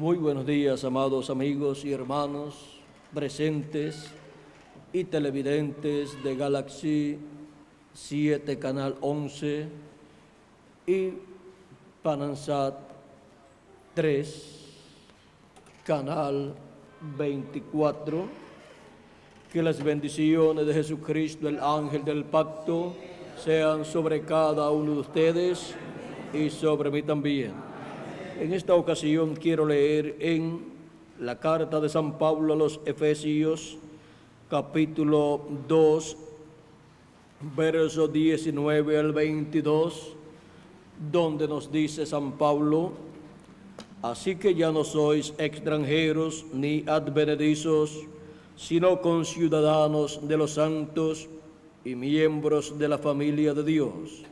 Muy buenos días, amados amigos y hermanos presentes y televidentes de Galaxy 7, Canal 11 y Panansat 3, Canal 24. Que las bendiciones de Jesucristo, el ángel del pacto, sean sobre cada uno de ustedes y sobre mí también. En esta ocasión quiero leer en la carta de San Pablo a los Efesios, capítulo 2, versos 19 al 22, donde nos dice San Pablo: así que ya no sois extranjeros ni advenedizos, sino conciudadanos de los santos y miembros de la familia de Dios,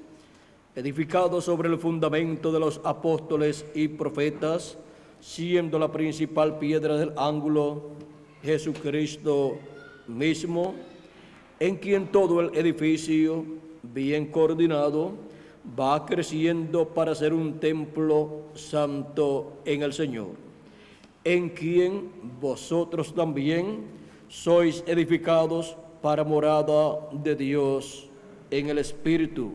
edificados sobre el fundamento de los apóstoles y profetas, siendo la principal piedra del ángulo Jesucristo mismo, en quien todo el edificio, bien coordinado, va creciendo para ser un templo santo en el Señor, en quien vosotros también sois edificados para morada de Dios en el Espíritu.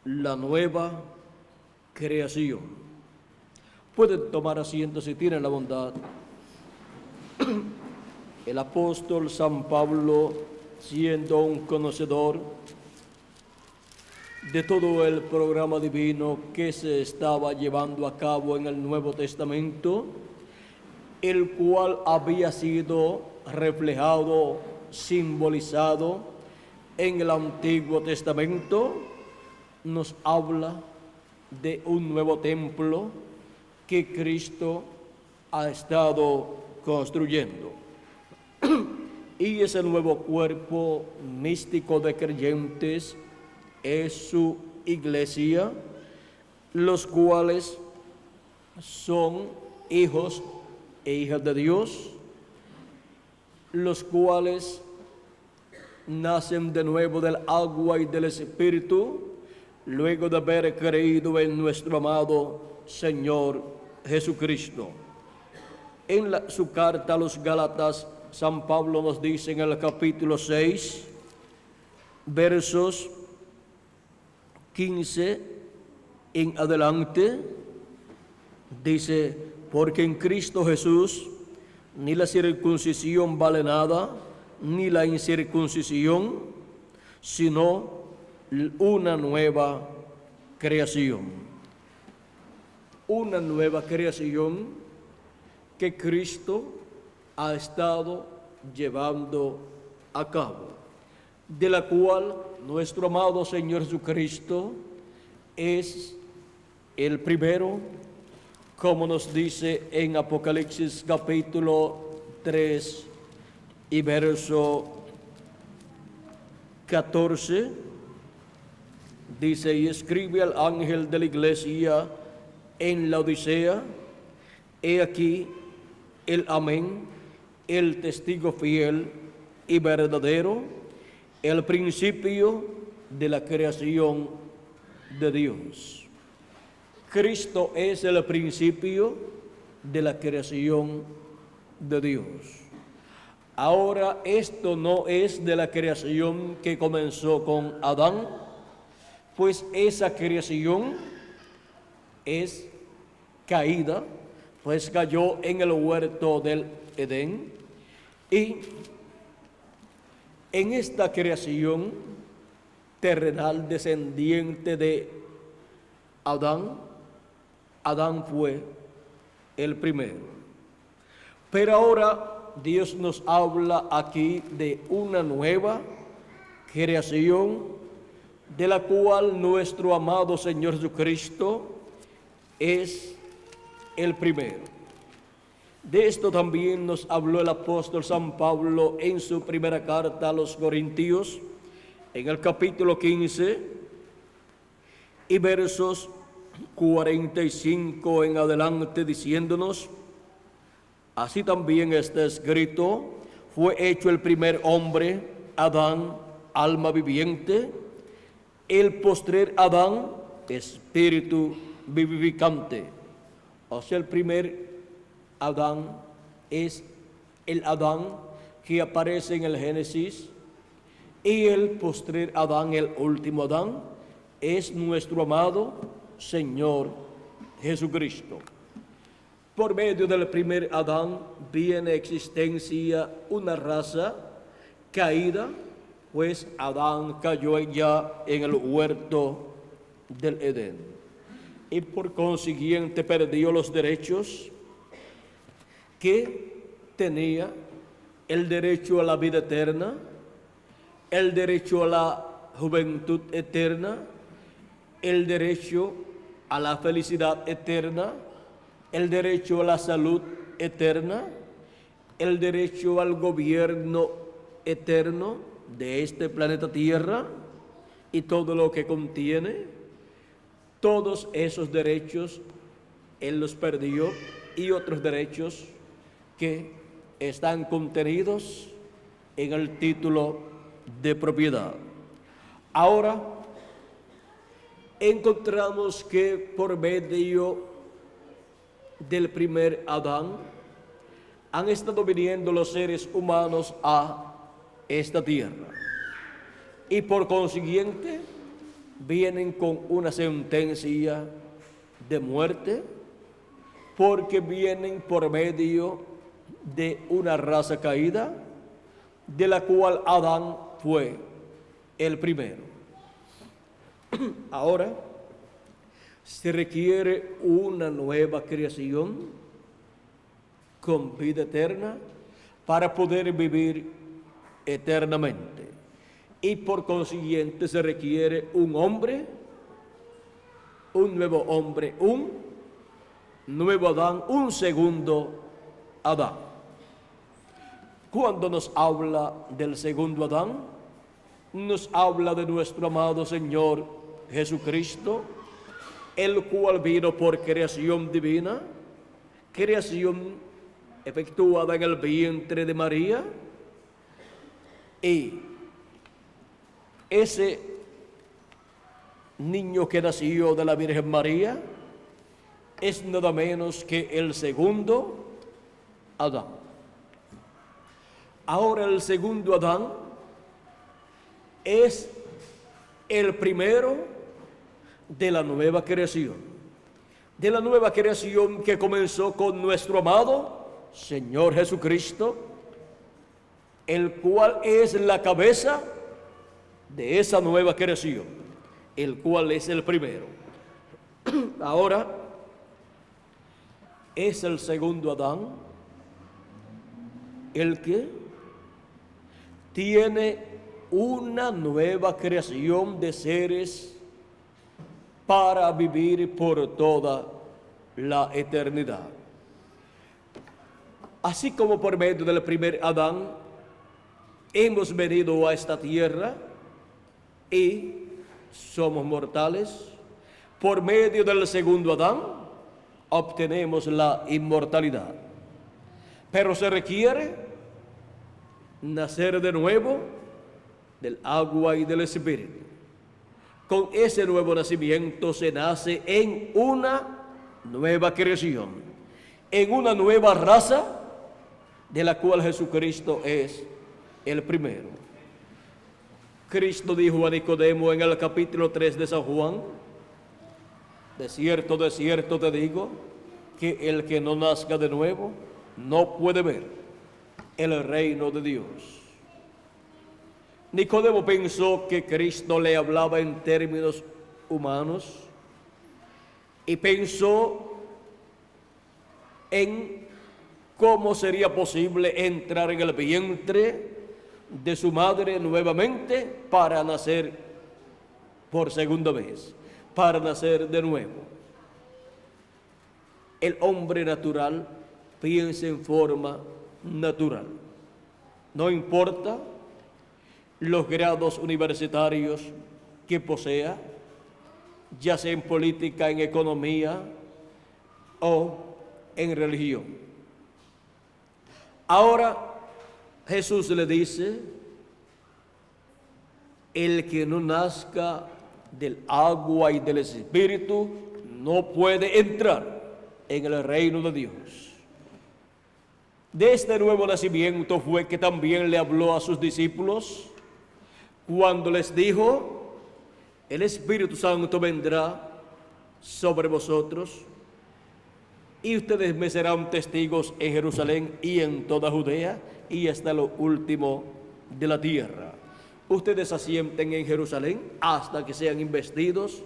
La nueva creación. Pueden tomar asiento si tienen la bondad. El apóstol San Pablo, siendo un conocedor de todo el programa divino que se estaba llevando a cabo en el Nuevo Testamento, el cual había sido reflejado, simbolizado en el Antiguo Testamento, nos habla de un nuevo templo que Cristo ha estado construyendo. Y ese nuevo cuerpo místico de creyentes es su iglesia, los cuales son hijos e hijas de Dios, los cuales nacen de nuevo del agua y del Espíritu, luego de haber creído en nuestro amado Señor Jesucristo. En su carta a los Gálatas, San Pablo nos dice en el capítulo 6, versos 15 en adelante, dice: porque en Cristo Jesús ni la circuncisión vale nada, ni la incircuncisión, sino una nueva creación. Una nueva creación que Cristo ha estado llevando a cabo, de la cual nuestro amado Señor Jesucristo es el primero, como nos dice en Apocalipsis capítulo 3 y verso 14, dice: y escribe al ángel de la iglesia en la Odisea: he aquí el Amén, el testigo fiel y verdadero, el principio de la creación de Dios. Cristo es el principio de la creación de Dios. Ahora, esto no es de la creación que comenzó con Adán, pues esa creación es caída, pues cayó en el huerto del Edén. Y en esta creación terrenal descendiente de Adán, Adán fue el primero. Pero ahora Dios nos habla aquí de una nueva creación, de la cual nuestro amado Señor Jesucristo es el primero. De esto también nos habló el apóstol San Pablo en su primera carta a los Corintios, en el capítulo 15 y versos 45 en adelante, diciéndonos: así también está escrito: fue hecho el primer hombre, Adán, alma viviente; el postrer Adán, espíritu vivificante. O sea, el primer Adán es el Adán que aparece en el Génesis, y el postrer Adán, el último Adán, es nuestro amado Señor Jesucristo. Por medio del primer Adán viene a existencia una raza caída, pues Adán cayó ya en el huerto del Edén y por consiguiente perdió los derechos que tenía: el derecho a la vida eterna, el derecho a la juventud eterna, el derecho a la felicidad eterna, el derecho a la salud eterna, el derecho al gobierno eterno de este planeta Tierra y todo lo que contiene. Todos esos derechos Él los perdió, y otros derechos que están contenidos en el título de propiedad. Ahora encontramos que por medio del primer Adán han estado viniendo los seres humanos a esta tierra, y por consiguiente vienen con una sentencia de muerte, porque vienen por medio de una raza caída, de la cual Adán fue el primero. Ahora se requiere una nueva creación con vida eterna para poder vivir eternamente, y por consiguiente se requiere un hombre, un nuevo hombre, un nuevo Adán, un segundo Adán. Cuando nos habla del segundo Adán, nos habla de nuestro amado Señor Jesucristo, el cual vino por creación divina, creación efectuada en el vientre de María, y ese niño que nació de la Virgen María es nada menos que el segundo Adán. Ahora el segundo Adán es el primero de la nueva creación, que comenzó con nuestro amado Señor Jesucristo, el cual es la cabeza de esa nueva creación, el cual es el primero. Ahora es el segundo Adán el que tiene una nueva creación de seres para vivir por toda la eternidad. Así como por medio del primer Adán hemos venido a esta tierra y somos mortales, por medio del segundo Adán obtenemos la inmortalidad. Pero se requiere nacer de nuevo del agua y del Espíritu. Con ese nuevo nacimiento se nace en una nueva creación, en una nueva raza, de la cual Jesucristo es el primero. Cristo dijo a Nicodemo en el capítulo 3 de San Juan: de cierto te digo, que el que no nazca de nuevo no puede ver el reino de Dios. Nicodemo pensó que Cristo le hablaba en términos humanos y pensó en cómo sería posible entrar en el vientre de su madre nuevamente para nacer por segunda vez, para nacer de nuevo. El hombre natural piensa en forma natural. No importa los grados universitarios que posea, ya sea en política, en economía o en religión. Ahora Jesús le dice: el que no nazca del agua y del Espíritu no puede entrar en el reino de Dios. De este nuevo nacimiento fue que también le habló a sus discípulos cuando les dijo: el Espíritu Santo vendrá sobre vosotros y ustedes me serán testigos en Jerusalén y en toda Judea y hasta lo último de la tierra. Ustedes asienten en Jerusalén hasta que sean investidos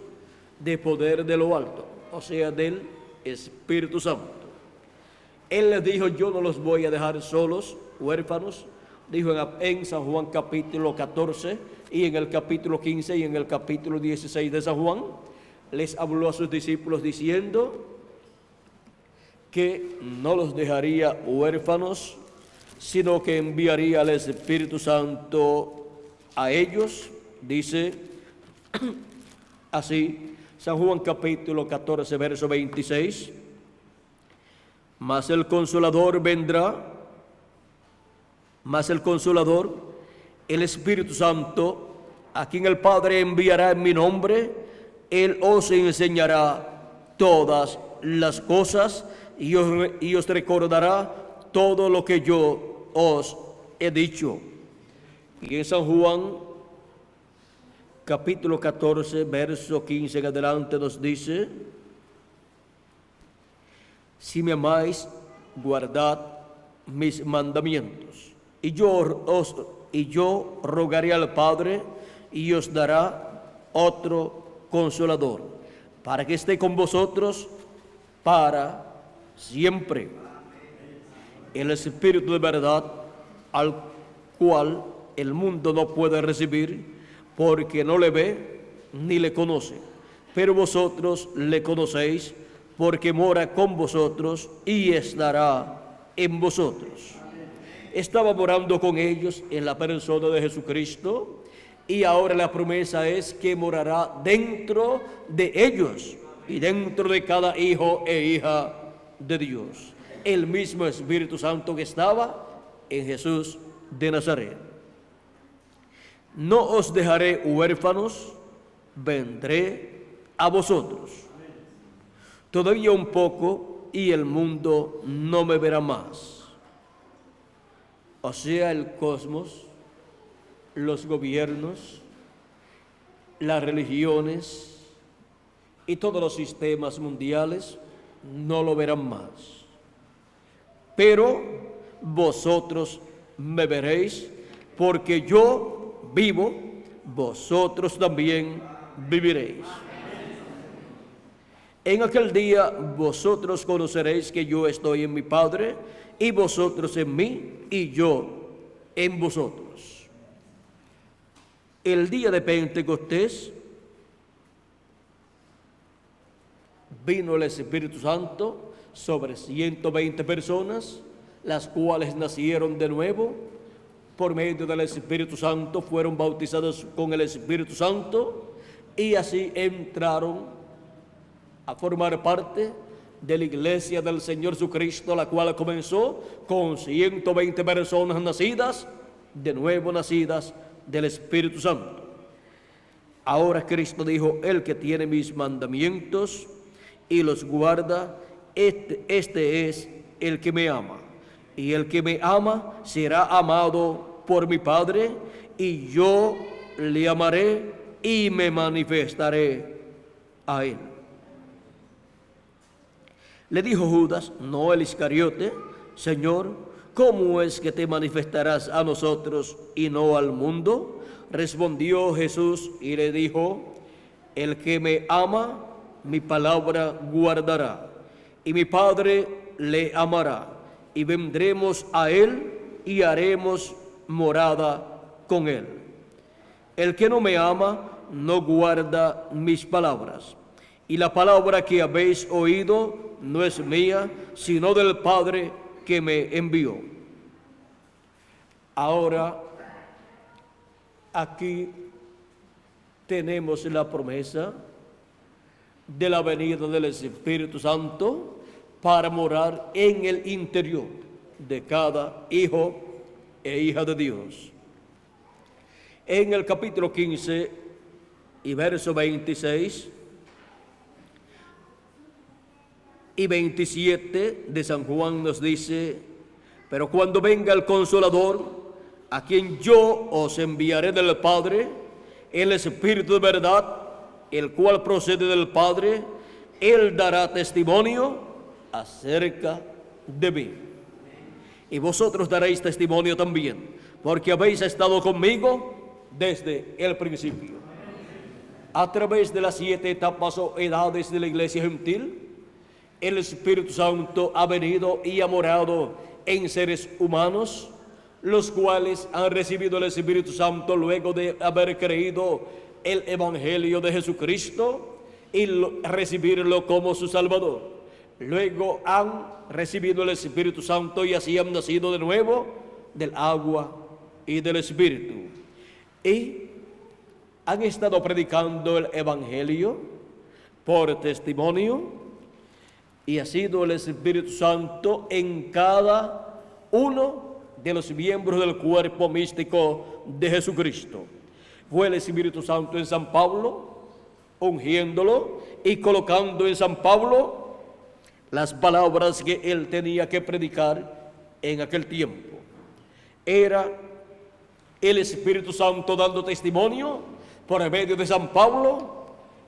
de poder de lo alto, o sea, del Espíritu Santo. Él les dijo: yo no los voy a dejar solos, huérfanos. Dijo en San Juan capítulo 14 y en el capítulo 15 y en el capítulo 16 de San Juan. Les habló a sus discípulos diciendo que no los dejaría huérfanos, sino que enviaría al Espíritu Santo a ellos. Dice así San Juan capítulo 14, verso 26. Mas el Consolador vendrá, el Espíritu Santo, a quien el Padre enviará en mi nombre. Él os enseñará todas las cosas y os recordará todo lo que yo os he dicho. Y en San Juan capítulo 14, verso 15 en adelante nos dice: si me amáis, guardad mis mandamientos. Y yo rogaré al Padre y os dará otro Consolador, para que esté con vosotros para siempre. El Espíritu de verdad, al cual el mundo no puede recibir, porque no le ve ni le conoce. Pero vosotros le conocéis, porque mora con vosotros y estará en vosotros. Estaba morando con ellos en la persona de Jesucristo, y ahora la promesa es que morará dentro de ellos y dentro de cada hijo e hija de Dios. El mismo Espíritu Santo que estaba en Jesús de Nazaret. No os dejaré huérfanos, vendré a vosotros. Todavía un poco y el mundo no me verá más. O sea, el cosmos, los gobiernos, las religiones y todos los sistemas mundiales no lo verán más. Pero vosotros me veréis, porque yo vivo, vosotros también viviréis. En aquel día vosotros conoceréis que yo estoy en mi Padre, y vosotros en mí, y yo en vosotros. El día de Pentecostés vino el Espíritu Santo sobre 120 personas, las cuales nacieron de nuevo. Por medio del Espíritu Santo fueron bautizados con el Espíritu Santo y así entraron a formar parte de la iglesia del Señor Jesucristo, la cual comenzó con 120 personas nacidas, de nuevo nacidas del Espíritu Santo. Ahora Cristo dijo: el que tiene mis mandamientos y los guarda, este es el que me ama. Y el que me ama será amado por mi Padre, y yo le amaré y me manifestaré a él. Le dijo Judas, no el Iscariote: Señor, ¿cómo es que te manifestarás a nosotros y no al mundo? Respondió Jesús y le dijo: el que me ama, mi palabra guardará, y mi Padre le amará, y vendremos a él y haremos morada con él. El que no me ama, no guarda mis palabras, y la palabra que habéis oído no es mía, sino del Padre que me envió. Ahora, aquí tenemos la promesa de la venida del Espíritu Santo para morar en el interior de cada hijo e hija de Dios. En el capítulo 15 y verso 26, y 27 de San Juan nos dice: pero cuando venga el Consolador, a quien yo os enviaré del Padre, el Espíritu de verdad, el cual procede del Padre, Él dará testimonio acerca de mí. Y vosotros daréis testimonio también, porque habéis estado conmigo desde el principio. A través de las 7 etapas o edades de la Iglesia gentil, el Espíritu Santo ha venido y ha morado en seres humanos, los cuales han recibido el Espíritu Santo luego de haber creído el Evangelio de Jesucristo y recibirlo como su Salvador. Luego han recibido el Espíritu Santo y así han nacido de nuevo del agua y del Espíritu. Y han estado predicando el Evangelio por testimonio, y ha sido el Espíritu Santo en cada uno de los miembros del cuerpo místico de Jesucristo. Fue el Espíritu Santo en San Pablo, ungiéndolo y colocando en San Pablo las palabras que él tenía que predicar en aquel tiempo. Era el Espíritu Santo dando testimonio por medio de San Pablo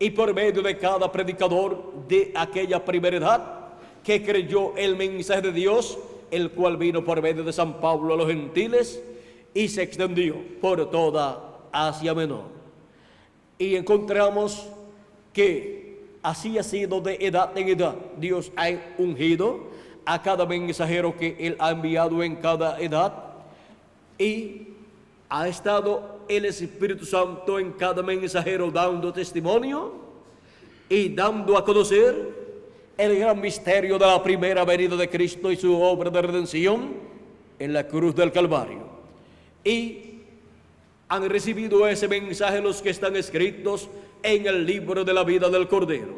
y por medio de cada predicador de aquella primera edad que creyó el mensaje de Dios, el cual vino por medio de San Pablo a los gentiles y se extendió por toda Asia Menor. Y encontramos que así ha sido de edad en edad. Dios ha ungido a cada mensajero que Él ha enviado en cada edad, y ha estado el Espíritu Santo en cada mensajero dando testimonio y dando a conocer el gran misterio de la primera venida de Cristo y su obra de redención en la cruz del Calvario. Y han recibido ese mensaje los que están escritos en el libro de la vida del Cordero.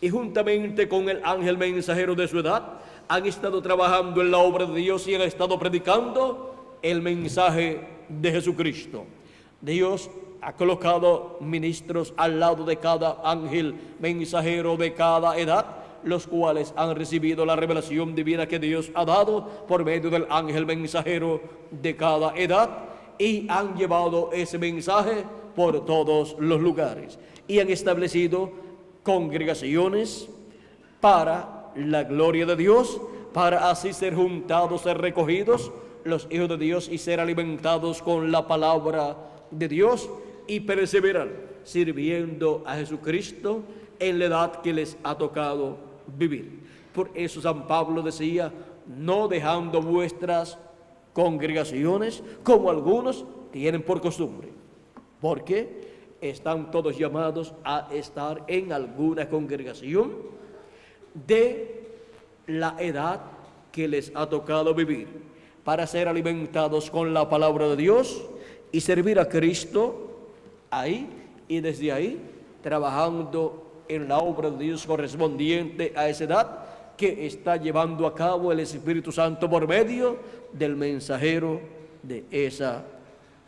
Y juntamente con el ángel mensajero de su edad, han estado trabajando en la obra de Dios y han estado predicando el mensaje de Jesucristo. Dios ha colocado ministros al lado de cada ángel mensajero de cada edad, los cuales han recibido la revelación divina que Dios ha dado por medio del ángel mensajero de cada edad, y han llevado ese mensaje por todos los lugares y han establecido congregaciones para la gloria de Dios, para así ser juntados, ser recogidos los hijos de Dios y ser alimentados con la palabra de Dios y perseverar sirviendo a Jesucristo en la edad que les ha tocado vivir. Por eso San Pablo decía: no dejando vuestras congregaciones como algunos tienen por costumbre, porque están todos llamados a estar en alguna congregación de la edad que les ha tocado vivir, para ser alimentados con la palabra de Dios y servir a Cristo ahí, y desde ahí trabajando en la obra de Dios correspondiente a esa edad que está llevando a cabo el Espíritu Santo por medio del mensajero de esa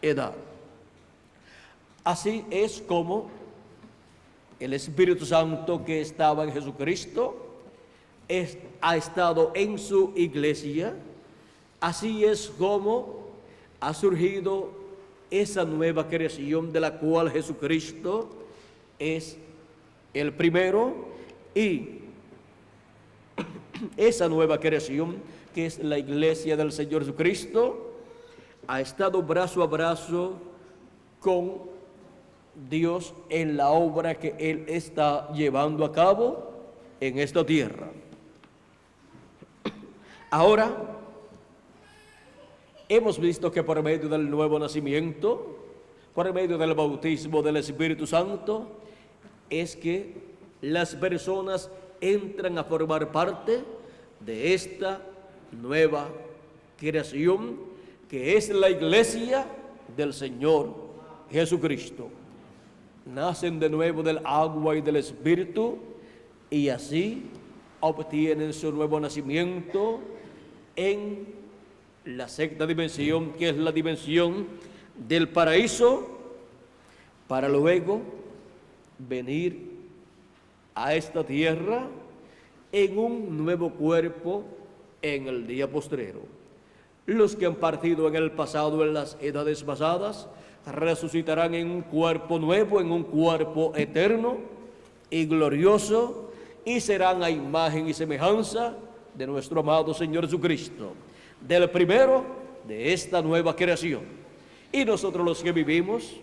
edad. Así es como el Espíritu Santo que estaba en Jesucristo ha estado en su iglesia. Así es como ha surgido esa nueva creación de la cual Jesucristo es el primero, y esa nueva creación que es la iglesia del Señor Jesucristo ha estado brazo a brazo con Dios en la obra que Él está llevando a cabo en esta tierra. Ahora, hemos visto que por medio del nuevo nacimiento, por medio del bautismo del Espíritu Santo, es que las personas entran a formar parte de esta nueva creación que es la iglesia del Señor Jesucristo. Nacen de nuevo del agua y del Espíritu, y así obtienen su nuevo nacimiento en la sexta dimensión, que es la dimensión del paraíso, para luego venir a esta tierra en un nuevo cuerpo en el día postrero. Los que han partido en el pasado, en las edades pasadas, resucitarán en un cuerpo nuevo, en un cuerpo eterno y glorioso, y serán a imagen y semejanza de nuestro amado Señor Jesucristo, del primero de esta nueva creación. Y nosotros los que vivimos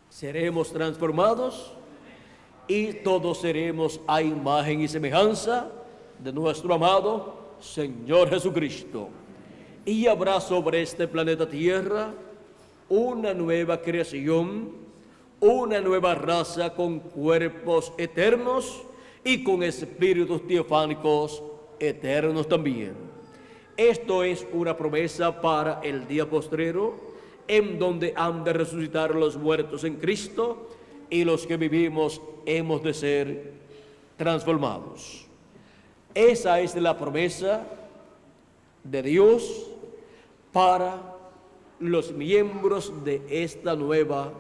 seremos transformados y todos seremos a imagen y semejanza de nuestro amado Señor Jesucristo. Y habrá sobre este planeta Tierra una nueva creación, una nueva raza con cuerpos eternos y con espíritus teofánicos eternos también. Esto es una promesa para el día postrero, en donde han de resucitar los muertos en Cristo y los que vivimos hemos de ser transformados. Esa es la promesa de Dios para los miembros de esta nueva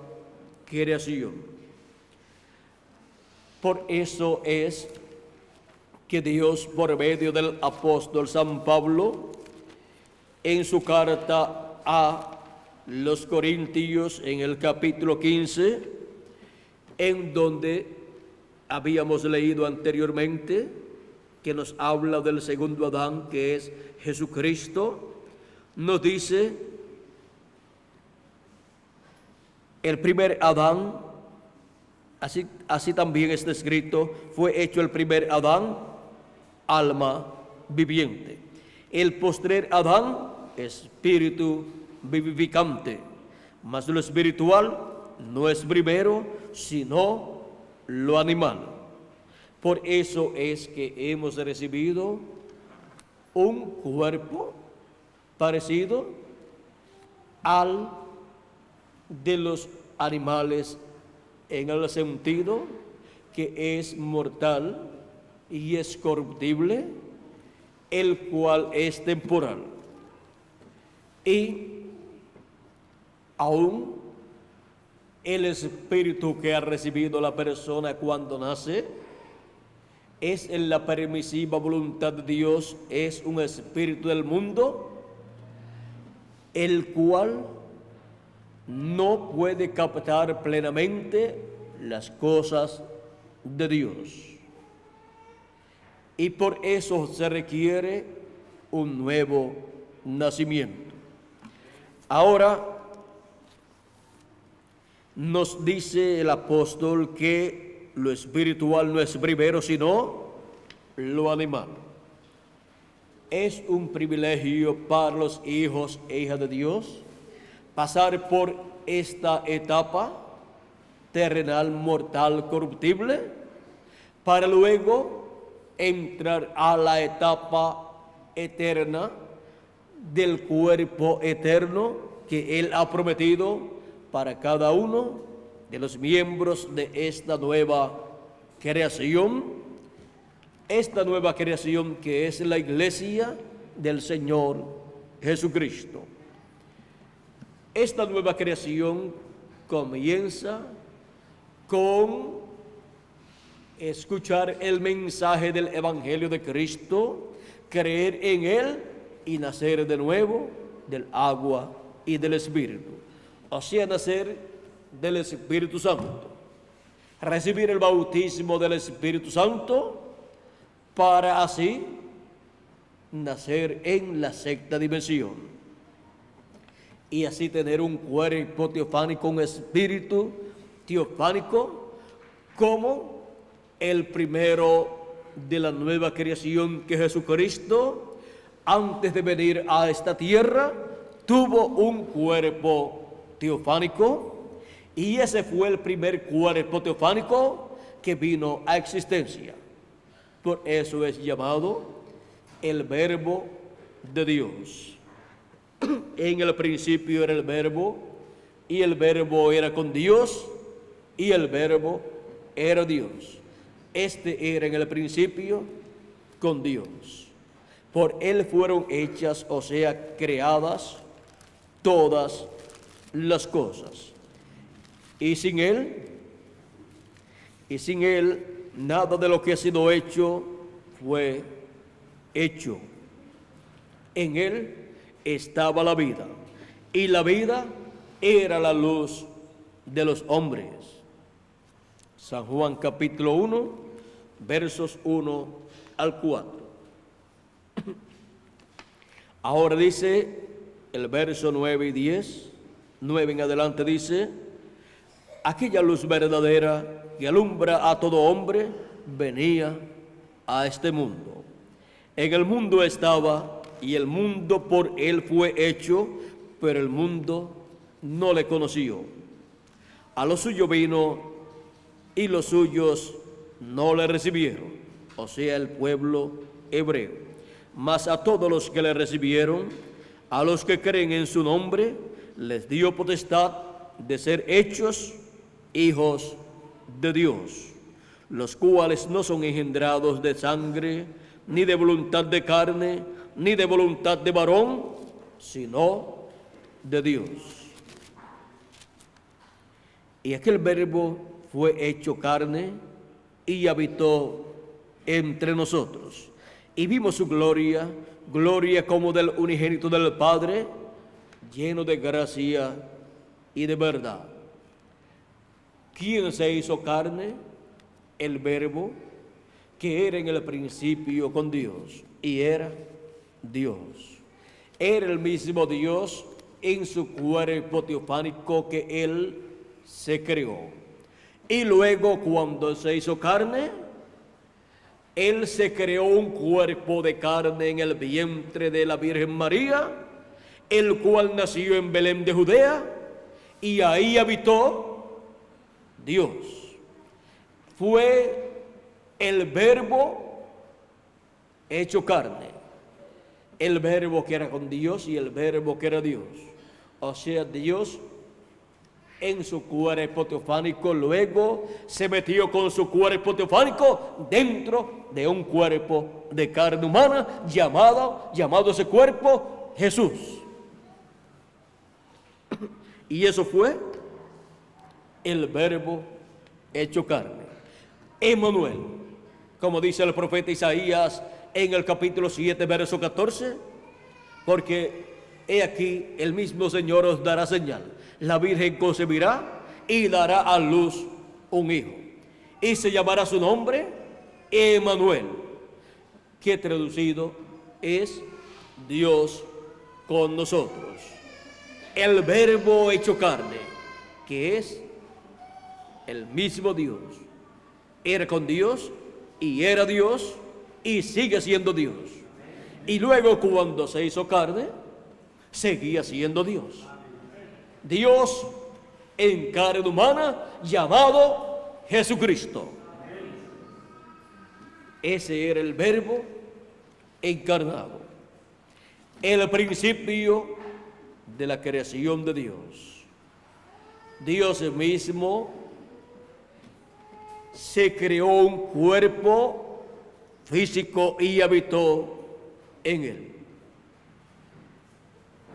creación. Por eso es que Dios, por medio del apóstol San Pablo, en su carta a los Corintios, en el capítulo 15, en donde habíamos leído anteriormente, que nos habla del segundo Adán, que es Jesucristo, nos dice: el primer Adán, así también está escrito, fue hecho el primer Adán, alma viviente. El postrer Adán, espíritu vivificante. Mas lo espiritual no es primero, sino lo animal. Por eso es que hemos recibido un cuerpo parecido al de los animales, en el sentido que es mortal y es corruptible, el cual es temporal. Y aún el espíritu que ha recibido la persona cuando nace es en la permisiva voluntad de Dios, es un espíritu del mundo, el cual no puede captar plenamente las cosas de Dios. Y por eso se requiere un nuevo nacimiento. Ahora nos dice el apóstol que lo espiritual no es primero, sino lo animal. Es un privilegio para los hijos e hijas de Dios pasar por esta etapa terrenal, mortal, corruptible, para luego entrar a la etapa eterna del cuerpo eterno que Él ha prometido para cada uno de los miembros de esta nueva creación que es la iglesia del Señor Jesucristo. Esta nueva creación comienza con escuchar el mensaje del Evangelio de Cristo, creer en Él y nacer de nuevo del agua y del Espíritu. O sea, nacer del Espíritu Santo. Recibir el bautismo del Espíritu Santo para así nacer en la sexta dimensión. Y así tener un cuerpo teofánico, un espíritu teofánico, como el primero de la nueva creación, que Jesucristo, antes de venir a esta tierra, tuvo un cuerpo teofánico, y ese fue el primer cuerpo teofánico que vino a existencia. Por eso es llamado el Verbo de Dios. En el principio era el Verbo, y el Verbo era con Dios, y el Verbo era Dios. Este era en el principio con Dios. Por Él fueron hechas, o sea, creadas todas las cosas. Y sin Él, nada de lo que ha sido hecho fue hecho. En él estaba la vida, y la vida era la luz de los hombres. San Juan capítulo 1, versos 1 al 4. Ahora dice el verso 9 y 10, 9 en adelante dice: aquella luz verdadera que alumbra a todo hombre venía a este mundo. En el mundo estaba, y el mundo por él fue hecho, pero el mundo no le conoció. A lo suyo vino, y los suyos no le recibieron, o sea, el pueblo hebreo. Mas a todos los que le recibieron, a los que creen en su nombre, les dio potestad de ser hechos hijos de Dios, los cuales no son engendrados de sangre, ni de voluntad de carne, ni de voluntad de varón, sino de Dios. Y aquel Verbo fue hecho carne y habitó entre nosotros. Y vimos su gloria, gloria como del unigénito del Padre, lleno de gracia y de verdad. ¿Quién se hizo carne? El Verbo, que era en el principio con Dios, y era Dios. Era el mismo Dios en su cuerpo teofánico que Él se creó. Y luego, cuando se hizo carne, Él se creó un cuerpo de carne en el vientre de la Virgen María, el cual nació en Belén de Judea, y ahí habitó Dios. Fue el Verbo hecho carne, el Verbo que era con Dios y el Verbo que era Dios. O sea, Dios en su cuerpo teofánico, luego se metió con su cuerpo teofánico dentro de un cuerpo de carne humana, llamado ese cuerpo Jesús. Y eso fue el Verbo hecho carne. Emmanuel, como dice el profeta Isaías en el capítulo 7, verso 14, porque he aquí el mismo Señor os dará señal. La Virgen concebirá y dará a luz un hijo, y se llamará su nombre Emmanuel, que traducido es Dios con nosotros. El Verbo hecho carne, que es el mismo Dios, era con Dios y era Dios y sigue siendo Dios. Y luego, cuando se hizo carne, seguía siendo Dios. Dios en carne humana, llamado Jesucristo. Ese era el Verbo encarnado, el principio de la creación de Dios. Dios mismo se creó un cuerpo físico y habitó en él.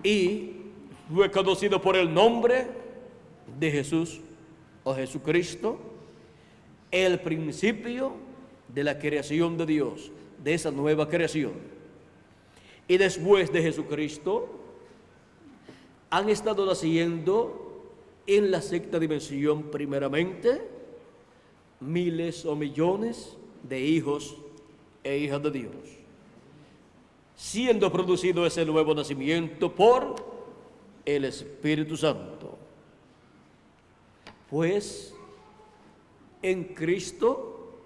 Y fue conocido por el nombre de Jesús o Jesucristo, el principio de la creación de Dios, de esa nueva creación. Y después de Jesucristo han estado naciendo en la sexta dimensión primeramente miles o millones de hijos e hijas de Dios, siendo producido ese nuevo nacimiento por el Espíritu Santo. Pues en Cristo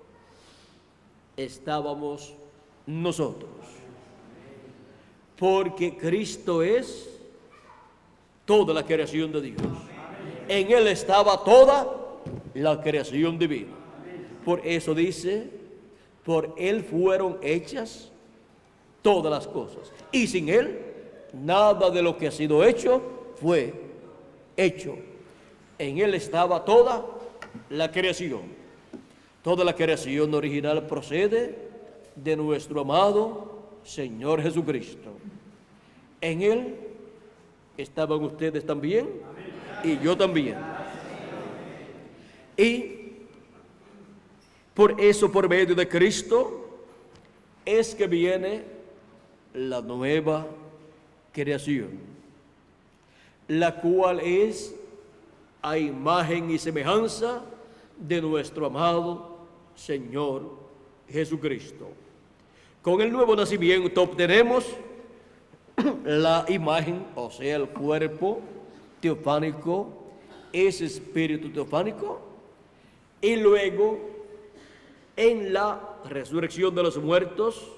estábamos nosotros, porque Cristo es toda la creación de Dios. En Él estaba toda la creación divina. Por eso dice, por Él fueron hechas todas las cosas, y sin Él nada de lo que ha sido hecho fue hecho. En Él estaba toda la creación. Toda la creación original procede de nuestro amado Señor Jesucristo. En Él estaban ustedes también y yo también. Y por eso, por medio de Cristo, es que viene la nueva creación, la cual es a imagen y semejanza de nuestro amado Señor Jesucristo. Con el nuevo nacimiento obtenemos la imagen, o sea, el cuerpo teofánico, ese espíritu teofánico, y luego en la resurrección de los muertos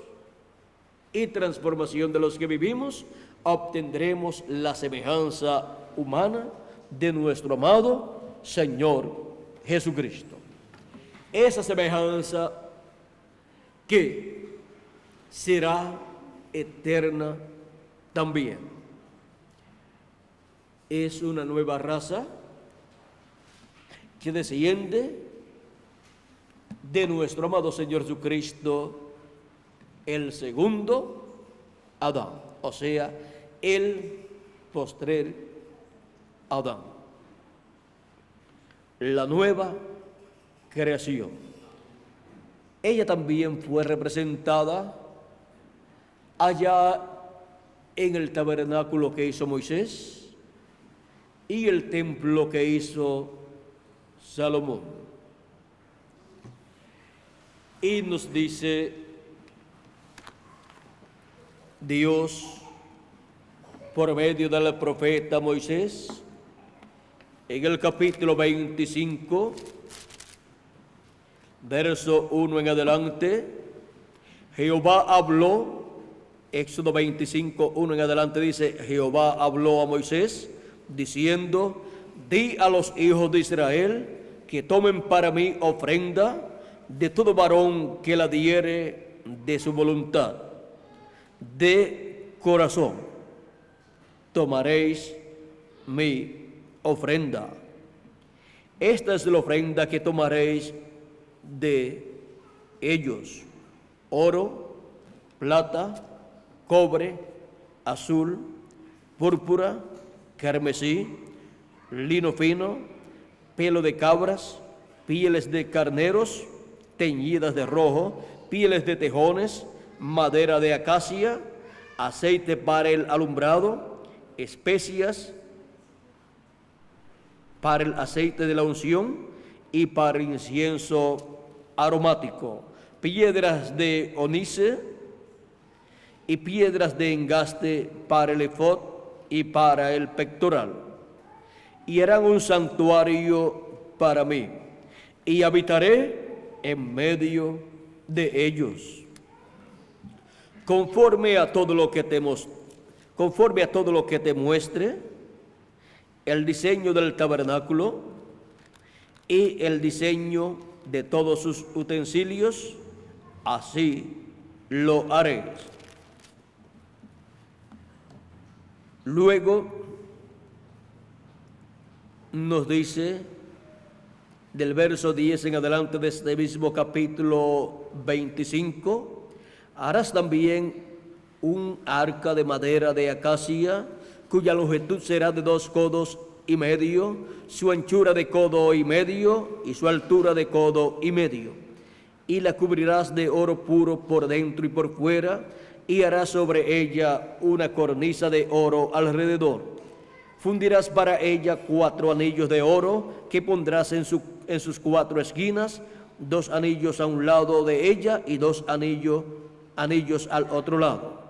y transformación de los que vivimos, obtendremos la semejanza humana de nuestro amado Señor Jesucristo. Esa semejanza que será eterna también. Es una nueva raza que desciende de nuestro amado Señor Jesucristo, el segundo Adán, o sea, el postrer Adán. La nueva creación. Ella también fue representada allá en el tabernáculo que hizo Moisés y el templo que hizo Salomón. Y nos dice Dios por medio del profeta Moisés en el capítulo 25, verso 1 en adelante. Jehová habló, Éxodo 25, 1 en adelante dice: Jehová habló a Moisés diciendo: di a los hijos de Israel que tomen para mí ofrenda de todo varón que la diere de su voluntad, de corazón tomaréis mi ofrenda. Esta es la ofrenda que tomaréis de ellos: oro, plata, cobre, azul, púrpura, carmesí, lino fino, pelo de cabras, pieles de carneros teñidas de rojo, pieles de tejones, madera de acacia, aceite para el alumbrado, especias para el aceite de la unción y para el incienso aromático, piedras de onice y piedras de engaste para el efod y para el pectoral. Y harán un santuario para mí, y habitaré en medio de ellos. Conforme a todo lo que te muestre, el diseño del tabernáculo y el diseño de todos sus utensilios, así lo haréis. Luego nos dice del verso 10 en adelante de este mismo capítulo 25: harás también un arca de madera de acacia, cuya longitud será de 2 codos y medio, su anchura de codo y medio y su altura de codo y medio. Y la cubrirás de oro puro por dentro y por fuera, y harás sobre ella una cornisa de oro alrededor. Fundirás para ella 4 anillos de oro que pondrás en sus 4 esquinas, 2 anillos a un lado de ella y 2 anillos al otro lado.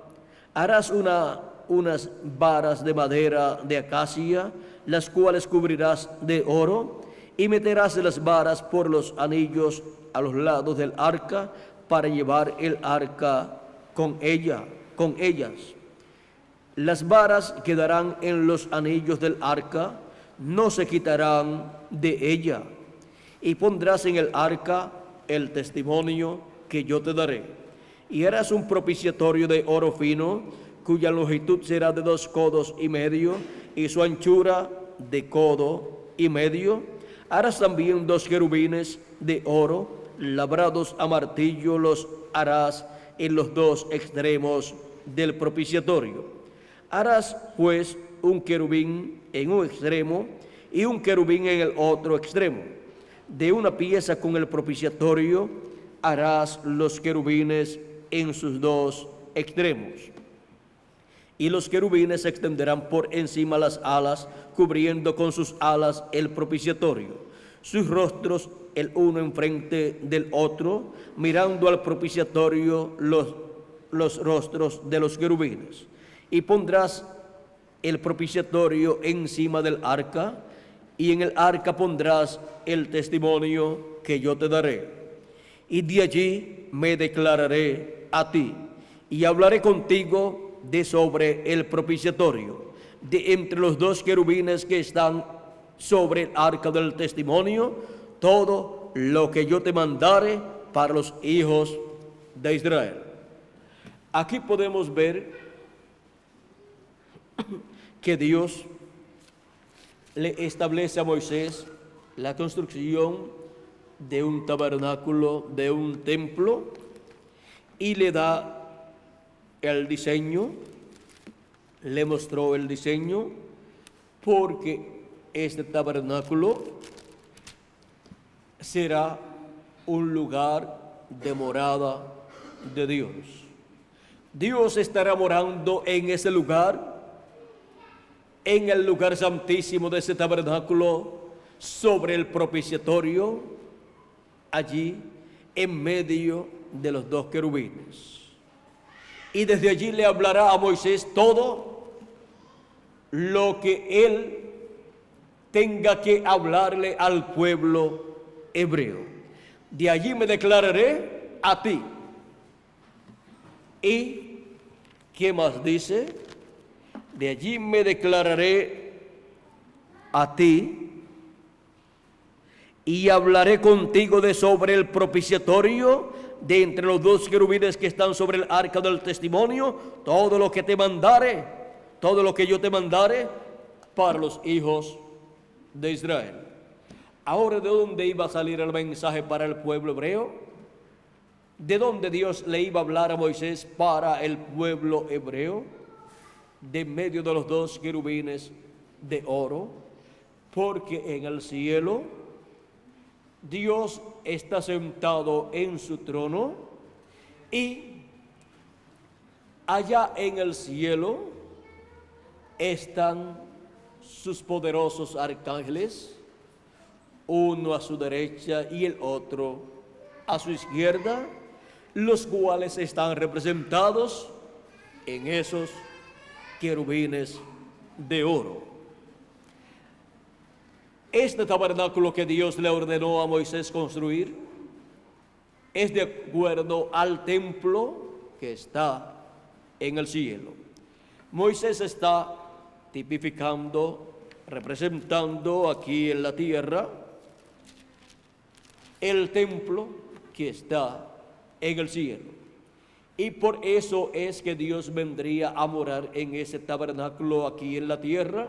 Harás unas varas de madera de acacia, las cuales cubrirás de oro, y meterás las varas por los anillos a los lados del arca para llevar el arca con ellas. Las varas quedarán en los anillos del arca, no se quitarán de ella. Y pondrás en el arca el testimonio que yo te daré. Y harás un propiciatorio de oro fino, cuya longitud será de 2 codos y medio, y su anchura de codo y medio. Harás también 2 querubines de oro, labrados a martillo, los harás en los 2 extremos del propiciatorio. Harás pues un querubín en un extremo y un querubín en el otro extremo. De una pieza con el propiciatorio harás los querubines en sus dos extremos. Y los querubines se extenderán por encima las alas, cubriendo con sus alas el propiciatorio. Sus rostros el uno enfrente del otro, mirando al propiciatorio los rostros de los querubines. Y pondrás el propiciatorio encima del arca, y en el arca pondrás el testimonio que yo te daré. Y de allí me declararé a ti, y hablaré contigo de sobre el propiciatorio, de entre los dos querubines que están sobre el arca del testimonio, todo lo que yo te mandare para los hijos de Israel. Aquí podemos ver que Dios le establece a Moisés la construcción de un tabernáculo, de un templo, y le da el diseño, le mostró el diseño, porque este tabernáculo será un lugar de morada de Dios. Dios estará morando en ese lugar, en el lugar santísimo de ese tabernáculo, sobre el propiciatorio, allí en medio de los dos querubines. Y desde allí le hablará a Moisés todo lo que él tenga que hablarle al pueblo hebreo. De allí me declararé a ti. ¿Y qué más dice? De allí me declararé a ti y hablaré contigo de sobre el propiciatorio, de entre los dos querubines que están sobre el arca del testimonio, todo lo que te mandare, todo lo que yo te mandare para los hijos de Israel. Ahora, ¿de dónde iba a salir el mensaje para el pueblo hebreo? ¿De dónde Dios le iba a hablar a Moisés para el pueblo hebreo? De medio de los dos querubines de oro, porque en el cielo Dios está sentado en su trono, y allá en el cielo están sus poderosos arcángeles, uno a su derecha y el otro a su izquierda, los cuales están representados en esos querubines de oro. Este tabernáculo que Dios le ordenó a Moisés construir es de acuerdo al templo que está en el cielo. Moisés está tipificando, representando aquí en la tierra el templo que está en el cielo. Y por eso es que Dios vendría a morar en ese tabernáculo aquí en la tierra.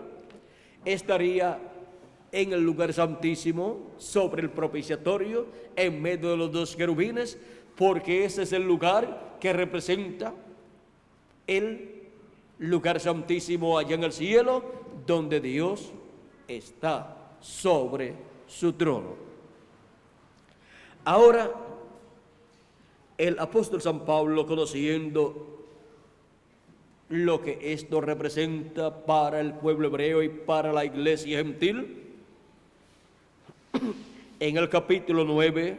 Estaría en el lugar santísimo, sobre el propiciatorio, en medio de los dos querubines, porque ese es el lugar que representa el lugar santísimo allá en el cielo, donde Dios está sobre su trono. Ahora, el apóstol San Pablo, conociendo lo que esto representa para el pueblo hebreo y para la iglesia gentil, en el capítulo 9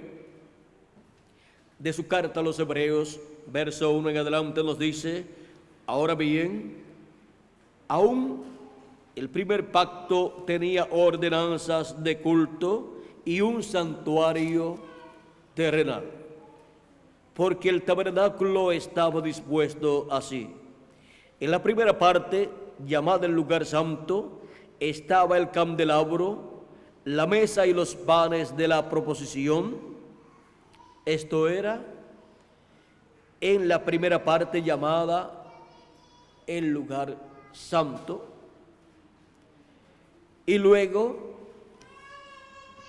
de su carta a los Hebreos, verso 1 en adelante, nos dice: ahora bien, aún el primer pacto tenía ordenanzas de culto y un santuario terrenal, porque el tabernáculo estaba dispuesto así. En la primera parte, llamada el lugar santo, estaba el candelabro, la mesa y los panes de la proposición. Esto era en la primera parte llamada el lugar santo. Y luego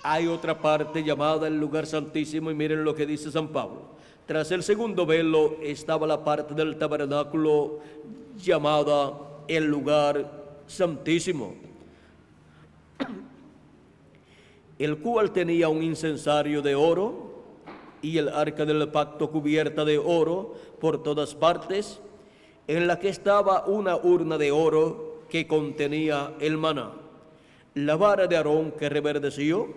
hay otra parte llamada el lugar santísimo, y miren lo que dice San Pablo. Tras el segundo velo estaba la parte del tabernáculo llamada el lugar santísimo, el cual tenía un incensario de oro y el arca del pacto cubierta de oro por todas partes, en la que estaba una urna de oro que contenía el maná, la vara de Aarón que reverdeció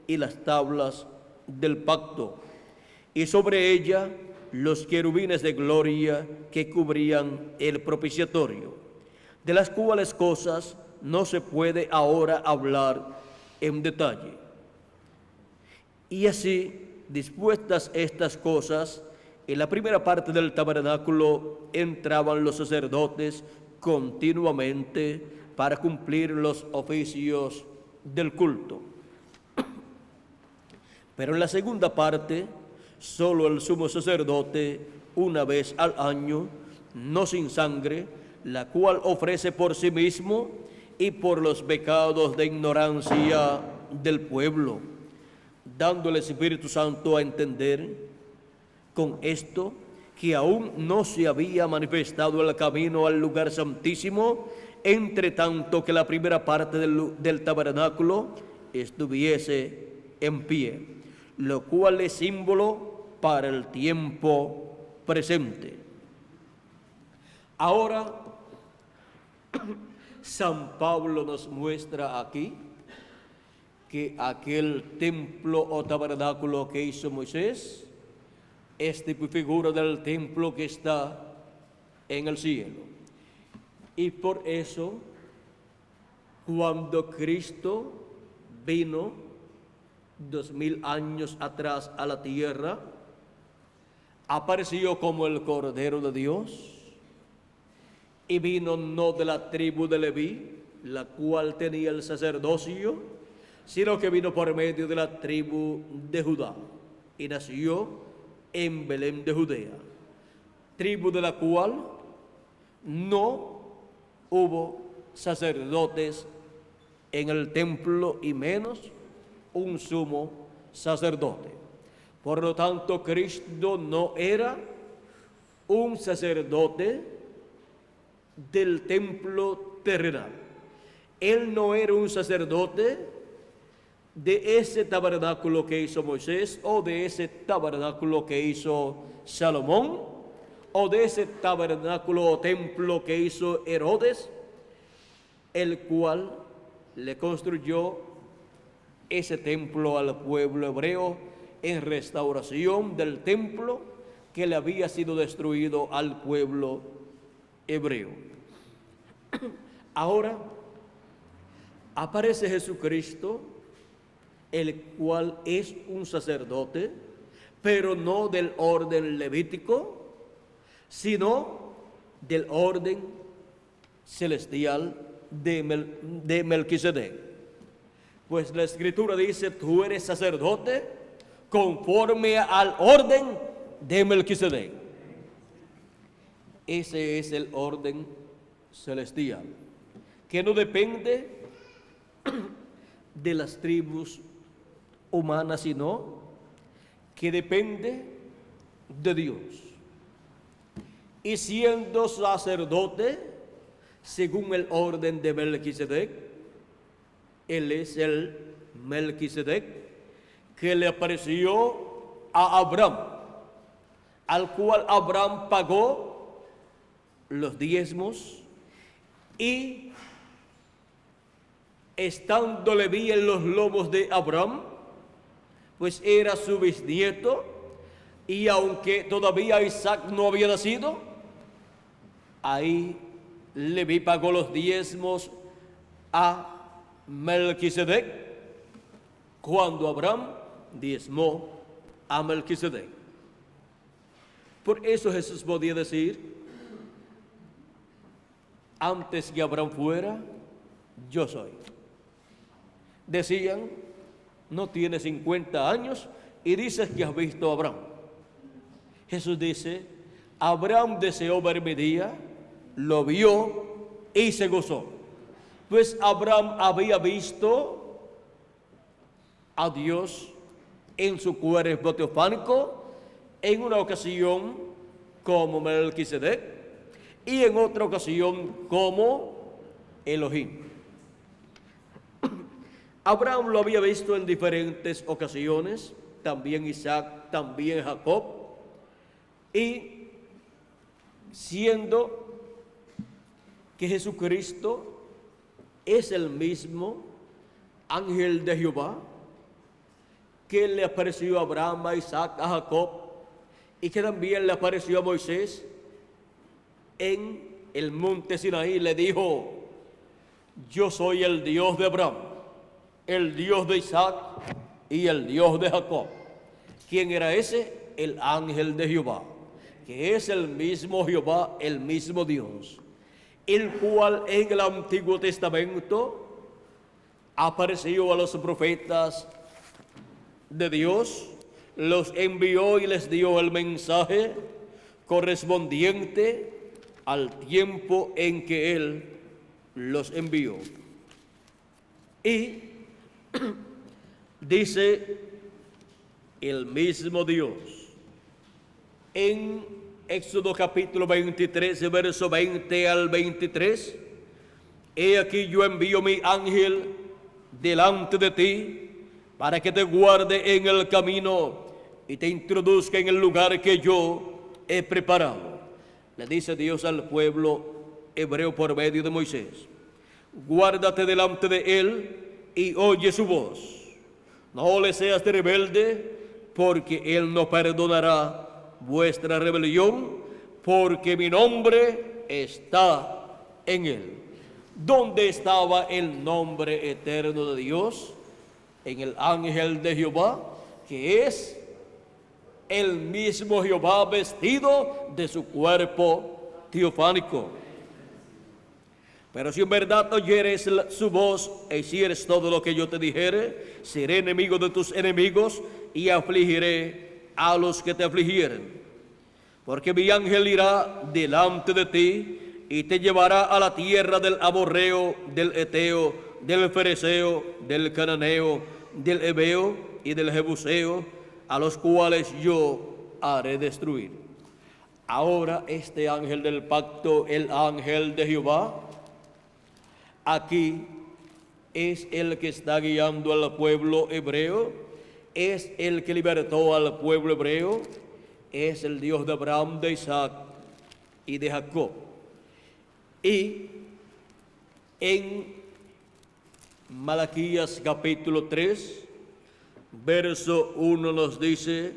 y las tablas del pacto, y sobre ella los querubines de gloria que cubrían el propiciatorio, de las cuales cosas no se puede ahora hablar en detalle. Y así, dispuestas estas cosas, en la primera parte del tabernáculo entraban los sacerdotes continuamente para cumplir los oficios del culto. Pero en la segunda parte, solo el sumo sacerdote, una vez al año, no sin sangre, la cual ofrece por sí mismo y por los pecados de ignorancia del pueblo, dando el Espíritu Santo a entender con esto que aún no se había manifestado el camino al lugar santísimo, entre tanto que la primera parte del tabernáculo estuviese en pie, lo cual es símbolo para el tiempo presente. Ahora, San Pablo nos muestra aquí que aquel templo o tabernáculo que hizo Moisés es tipo y figura del templo que está en el cielo. Y por eso, cuando Cristo vino 2000 años atrás a la tierra, apareció como el Cordero de Dios y vino no de la tribu de Leví, la cual tenía el sacerdocio, sino que vino por medio de la tribu de Judá y nació en Belén de Judea, tribu de la cual no hubo sacerdotes en el templo y menos un sumo sacerdote. Por lo tanto, Cristo no era un sacerdote del templo terrenal. Él no era un sacerdote de ese tabernáculo que hizo Moisés, o de ese tabernáculo que hizo Salomón, o de ese tabernáculo o templo que hizo Herodes, el cual le construyó ese templo al pueblo hebreo en restauración del templo que le había sido destruido al pueblo hebreo. Ahora aparece Jesucristo, el cual es un sacerdote, pero no del orden levítico, sino del orden celestial de Melquisedec. Pues la Escritura dice: tú eres sacerdote conforme al orden de Melquisedec. Ese es el orden celestial, que no depende de las tribus humanas, sino que depende de Dios. Y siendo sacerdote según el orden de Melquisedec, él es el Melquisedec que le apareció a Abraham, al cual Abraham pagó los diezmos, y estando Leví en los lomos de Abraham, pues era su bisnieto, y aunque todavía Isaac no había nacido, ahí Leví pagó los diezmos a Melquisedec cuando Abraham diezmó a Melquisedec. Por eso Jesús podía decir: antes que Abraham fuera, yo soy. Decían: no tiene 50 años y dices que has visto a Abraham. Jesús dice: Abraham deseó ver mi día, lo vio y se gozó. Pues Abraham había visto a Dios en su cuerpo teofánico, en una ocasión como Melquisedec y en otra ocasión como Elohim. Abraham lo había visto en diferentes ocasiones, también Isaac, también Jacob, y siendo que Jesucristo es el mismo ángel de Jehová que le apareció a Abraham, a Isaac, a Jacob, y que también le apareció a Moisés en el monte Sinaí, le dijo: yo soy el Dios de Abraham, el Dios de Isaac y el Dios de Jacob. ¿Quién era ese? El ángel de Jehová, que es el mismo Jehová, el mismo Dios, el cual en el Antiguo Testamento apareció a los profetas de Dios, los envió y les dio el mensaje correspondiente al tiempo en que Él los envió. Y dice el mismo Dios en Éxodo capítulo 23, verso 20 al 23: he aquí yo envío mi ángel delante de ti para que te guarde en el camino y te introduzca en el lugar que yo he preparado. Le dice Dios al pueblo hebreo por medio de Moisés: guárdate delante de él y oye su voz. No le seas rebelde, porque él no perdonará vuestra rebelión, porque mi nombre está en él. ¿Dónde estaba el nombre eterno de Dios? En el ángel de Jehová, que es el mismo Jehová vestido de su cuerpo teofánico. Pero si en verdad oyeres su voz e hicieres todo lo que yo te dijere, seré enemigo de tus enemigos y afligiré a los que te afligieren. Porque mi ángel irá delante de ti y te llevará a la tierra del amorreo, del eteo, del fereceo, del cananeo, del heveo y del jebuseo, a los cuales yo haré destruir. Ahora este ángel del pacto, el ángel de Jehová, aquí es el que está guiando al pueblo hebreo, es el que libertó al pueblo hebreo, es el Dios de Abraham, de Isaac y de Jacob. Y en Malaquías capítulo 3, verso 1 nos dice: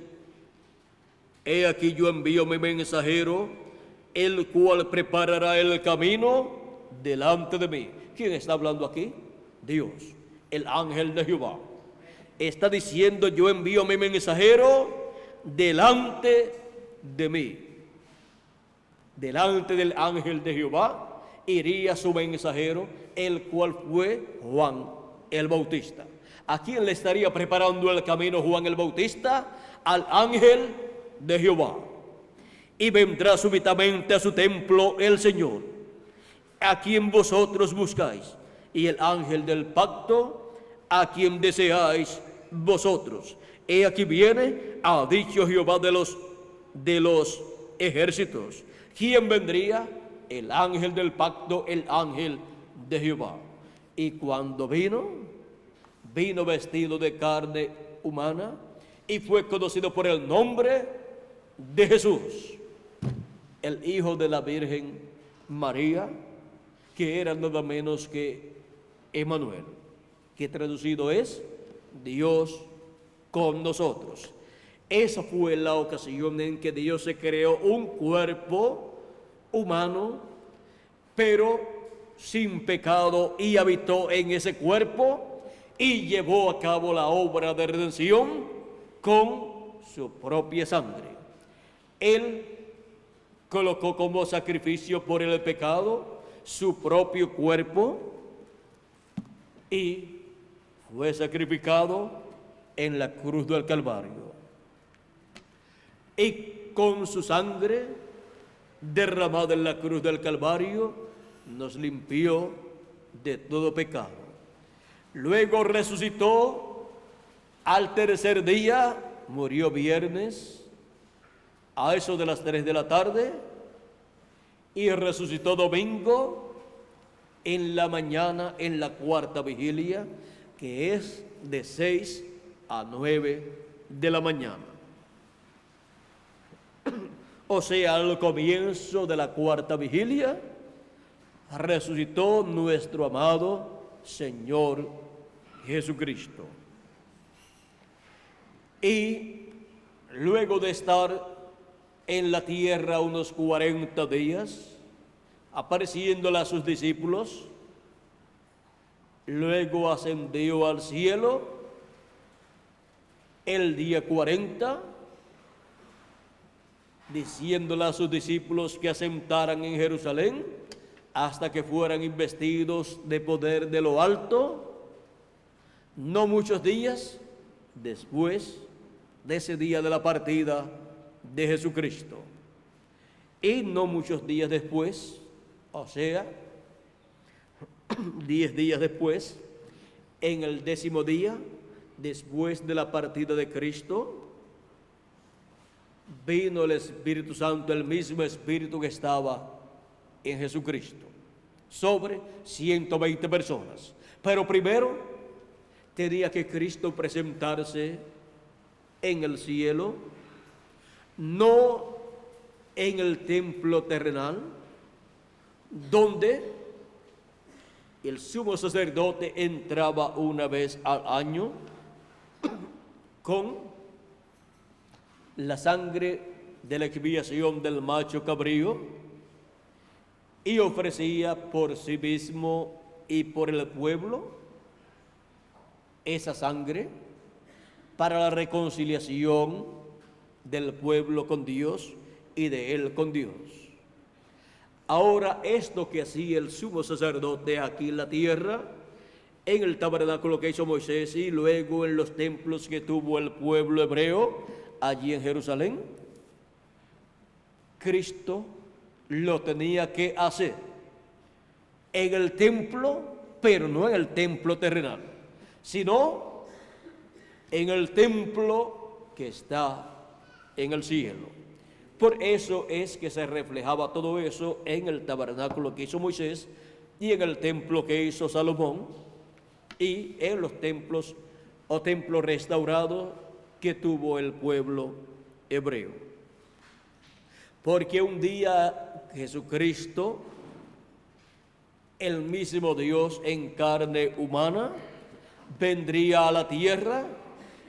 he aquí yo envío mi mensajero, el cual preparará el camino delante de mí. ¿Quién está hablando aquí? Dios, el ángel de Jehová. Está diciendo: yo envío mi mensajero delante de mí. Delante del ángel de Jehová iría su mensajero, el cual fue Juan el Bautista. ¿A quién le estaría preparando el camino Juan el Bautista? Al ángel de Jehová. Y vendrá súbitamente a su templo el Señor, a quien vosotros buscáis, y el ángel del pacto, a quien deseáis vosotros. He aquí viene, ha dicho Jehová de los ejércitos. ¿Quién vendría? El ángel del pacto, el ángel de Jehová. Y cuando vino vestido de carne humana y fue conocido por el nombre de Jesús, el hijo de la Virgen María, que era nada menos que Emmanuel, que traducido es Dios con nosotros. Esa fue la ocasión en que Dios se creó un cuerpo humano, pero sin pecado, y habitó en ese cuerpo y llevó a cabo la obra de redención con su propia sangre. Él colocó como sacrificio por el pecado su propio cuerpo y fue sacrificado en la cruz del Calvario. Y con su sangre derramada en la cruz del Calvario nos limpió de todo pecado. Luego resucitó al tercer día, murió viernes a eso de las 3 de la tarde y resucitó domingo en la mañana, en la cuarta vigilia, que es de 6 a 9 de la mañana. O sea, al comienzo de la cuarta vigilia, resucitó nuestro amado Señor Jesucristo. Y luego de estar en la tierra unos 40 días, apareciéndole a sus discípulos, luego ascendió al cielo el día 40, diciéndole a sus discípulos que asentaran en Jerusalén hasta que fueran investidos de poder de lo alto, no muchos días después de ese día de la partida de Jesucristo. Y no muchos días después, o sea, 10 días después, en el 10º día, después de la partida de Cristo, vino el Espíritu Santo, el mismo Espíritu que estaba en Jesucristo, sobre 120 personas. Pero primero tenía que Cristo presentarse en el cielo, no en el templo terrenal, donde el sumo sacerdote entraba una vez al año con la sangre de la expiación del macho cabrío y ofrecía por sí mismo y por el pueblo esa sangre para la reconciliación del pueblo con Dios y de él con Dios. Ahora, esto que hacía el sumo sacerdote aquí en la tierra, en el tabernáculo que hizo Moisés y luego en los templos que tuvo el pueblo hebreo allí en Jerusalén, Cristo lo tenía que hacer en el templo, pero no en el templo terrenal, sino en el templo que está en el cielo. Por eso es que se reflejaba todo eso en el tabernáculo que hizo Moisés y en el templo que hizo Salomón y en los templos o templos restaurados que tuvo el pueblo hebreo. Porque un día Jesucristo, el mismo Dios en carne humana, vendría a la tierra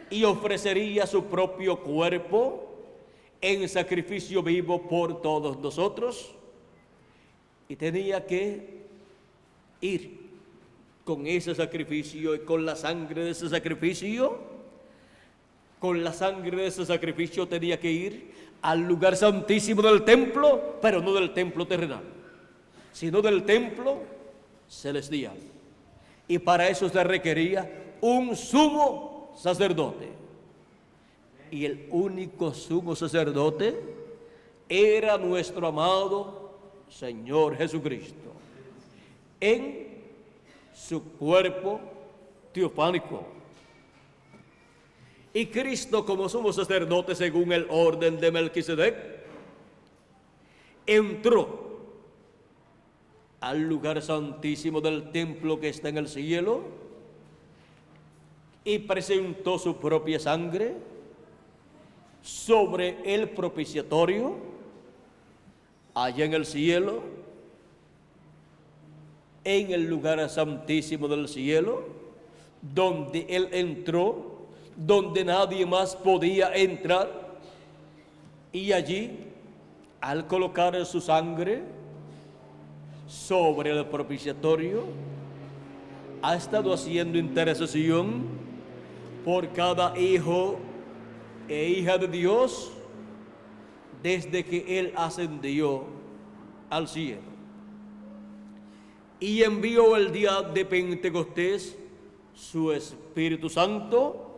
y ofrecería su propio cuerpo en sacrificio vivo por todos nosotros, y tenía que ir con ese sacrificio y con la sangre de ese sacrificio, tenía que ir al lugar santísimo del templo, pero no del templo terrenal, sino del templo celestial. Y para eso se requería un sumo sacerdote. Y el único sumo sacerdote era nuestro amado Señor Jesucristo, en su cuerpo teofánico. Y Cristo, como sumo sacerdote según el orden de Melquisedec, entró al lugar santísimo del templo que está en el cielo y presentó su propia sangre sobre el propiciatorio allá en el cielo, en el lugar santísimo del cielo, donde Él entró, donde nadie más podía entrar, y allí, al colocar su sangre sobre el propiciatorio, ha estado haciendo intercesión por cada hijo e hija de Dios desde que Él ascendió al cielo. Y envió el día de Pentecostés su Espíritu Santo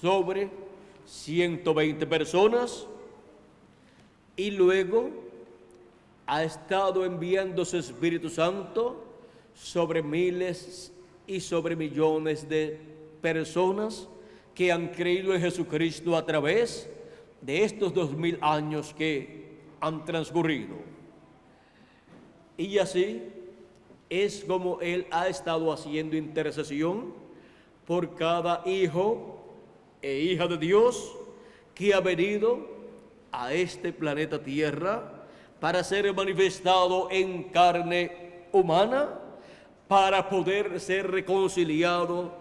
sobre 120 personas, y luego ha estado enviando su Espíritu Santo sobre miles y sobre millones de personas que han creído en Jesucristo a través de estos 2000 años que han transcurrido. Y así es como Él ha estado haciendo intercesión por cada hijo e hija de Dios que ha venido a este planeta Tierra para ser manifestado en carne humana, para poder ser reconciliado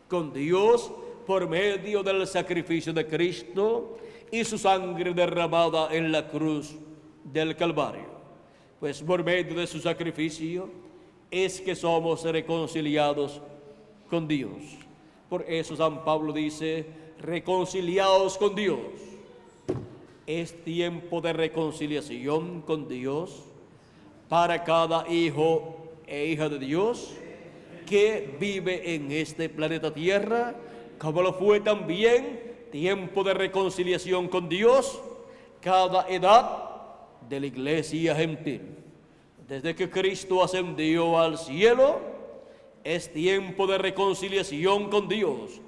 con Dios por medio del sacrificio de Cristo y su sangre derramada en la cruz del Calvario. Pues por medio de su sacrificio es que somos reconciliados con Dios. Por eso San Pablo dice, reconciliados con Dios. Es tiempo de reconciliación con Dios para cada hijo e hija de Dios que vive en este planeta Tierra, como lo fue también tiempo de reconciliación con Dios cada edad de la iglesia gentil. Desde que Cristo ascendió al cielo, es tiempo de reconciliación con Dios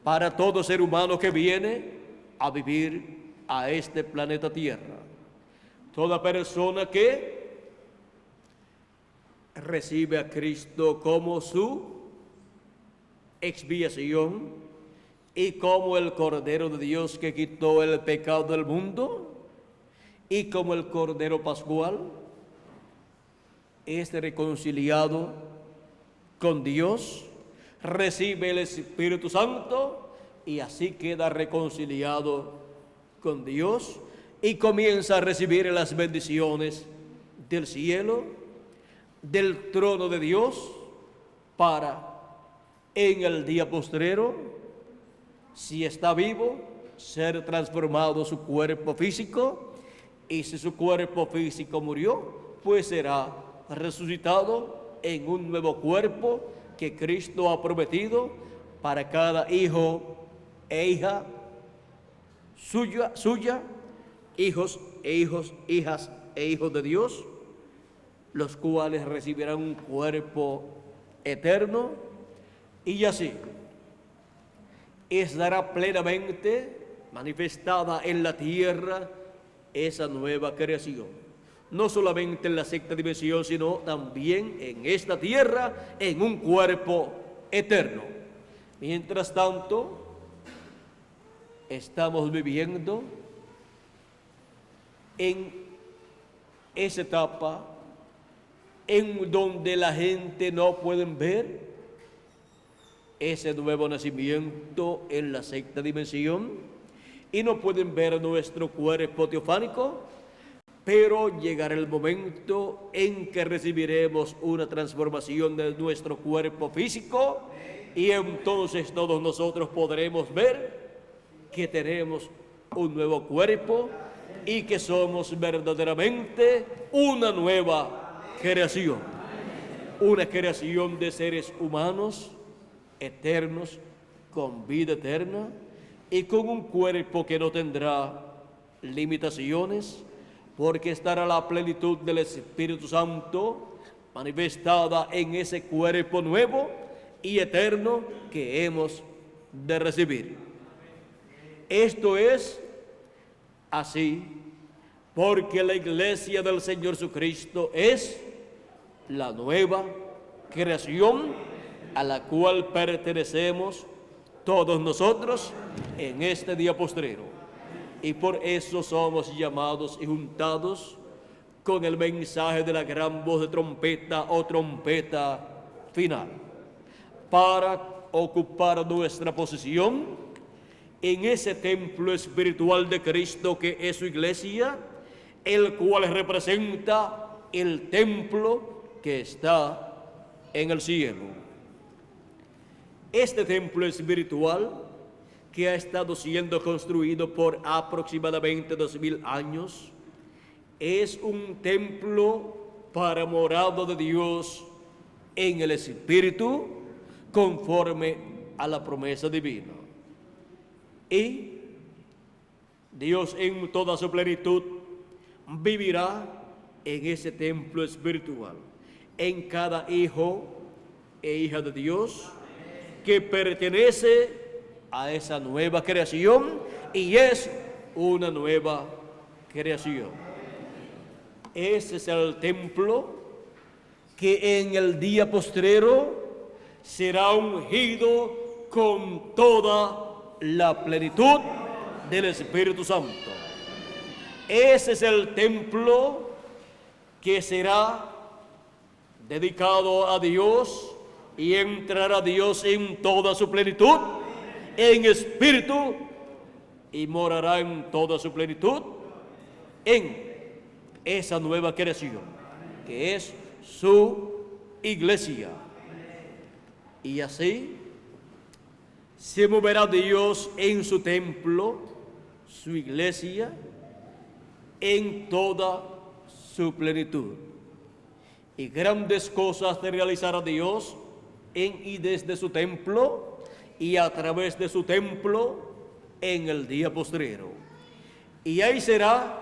para todo ser humano que viene a vivir a este planeta Tierra. Toda persona que recibe a Cristo como su expiación y como el Cordero de Dios que quitó el pecado del mundo y como el Cordero Pascual, es reconciliado con Dios, recibe el Espíritu Santo y así queda reconciliado con Dios y comienza a recibir las bendiciones del cielo, del trono de Dios, para en el día postrero, si está vivo, ser transformado su cuerpo físico, y si su cuerpo físico murió, pues será resucitado en un nuevo cuerpo que Cristo ha prometido para cada hijo e hija suya, hijos e hijas e hijos de Dios, los cuales recibirán un cuerpo eterno, y así estará plenamente manifestada en la tierra esa nueva creación, no solamente en la sexta dimensión, sino también en esta tierra, en un cuerpo eterno. Mientras tanto, estamos viviendo en esa etapa en donde la gente no puede ver ese nuevo nacimiento en la sexta dimensión y no pueden ver nuestro cuerpo teofánico, pero llegará el momento en que recibiremos una transformación de nuestro cuerpo físico y entonces todos nosotros podremos ver que tenemos un nuevo cuerpo y que somos verdaderamente una nueva creación, una creación de seres humanos eternos, con vida eterna y con un cuerpo que no tendrá limitaciones, porque estará la plenitud del Espíritu Santo manifestada en ese cuerpo nuevo y eterno que hemos de recibir. Esto es así porque la iglesia del Señor Jesucristo es la nueva creación a la cual pertenecemos todos nosotros en este día postrero. Y por eso somos llamados y juntados con el mensaje de la gran voz de trompeta o trompeta final, para ocupar nuestra posición en ese templo espiritual de Cristo que es su iglesia, el cual representa el templo que está en el cielo. Este templo espiritual, que ha estado siendo construido por aproximadamente 2000 años, es un templo para morada de Dios en el Espíritu, conforme a la promesa divina. Y Dios en toda su plenitud vivirá en ese templo espiritual, en cada hijo e hija de Dios que pertenece a esa nueva creación y es una nueva creación. Ese es el templo que en el día postrero será ungido con toda la plenitud del Espíritu Santo. Ese es el templo que será dedicado a Dios y entrará Dios en toda su plenitud, en espíritu, y morará en toda su plenitud en esa nueva creación, que es su iglesia. Y así se moverá Dios en su templo, su iglesia, en toda su plenitud. Y grandes cosas se realizará Dios en y desde su templo y a través de su templo en el día postrero. Y ahí será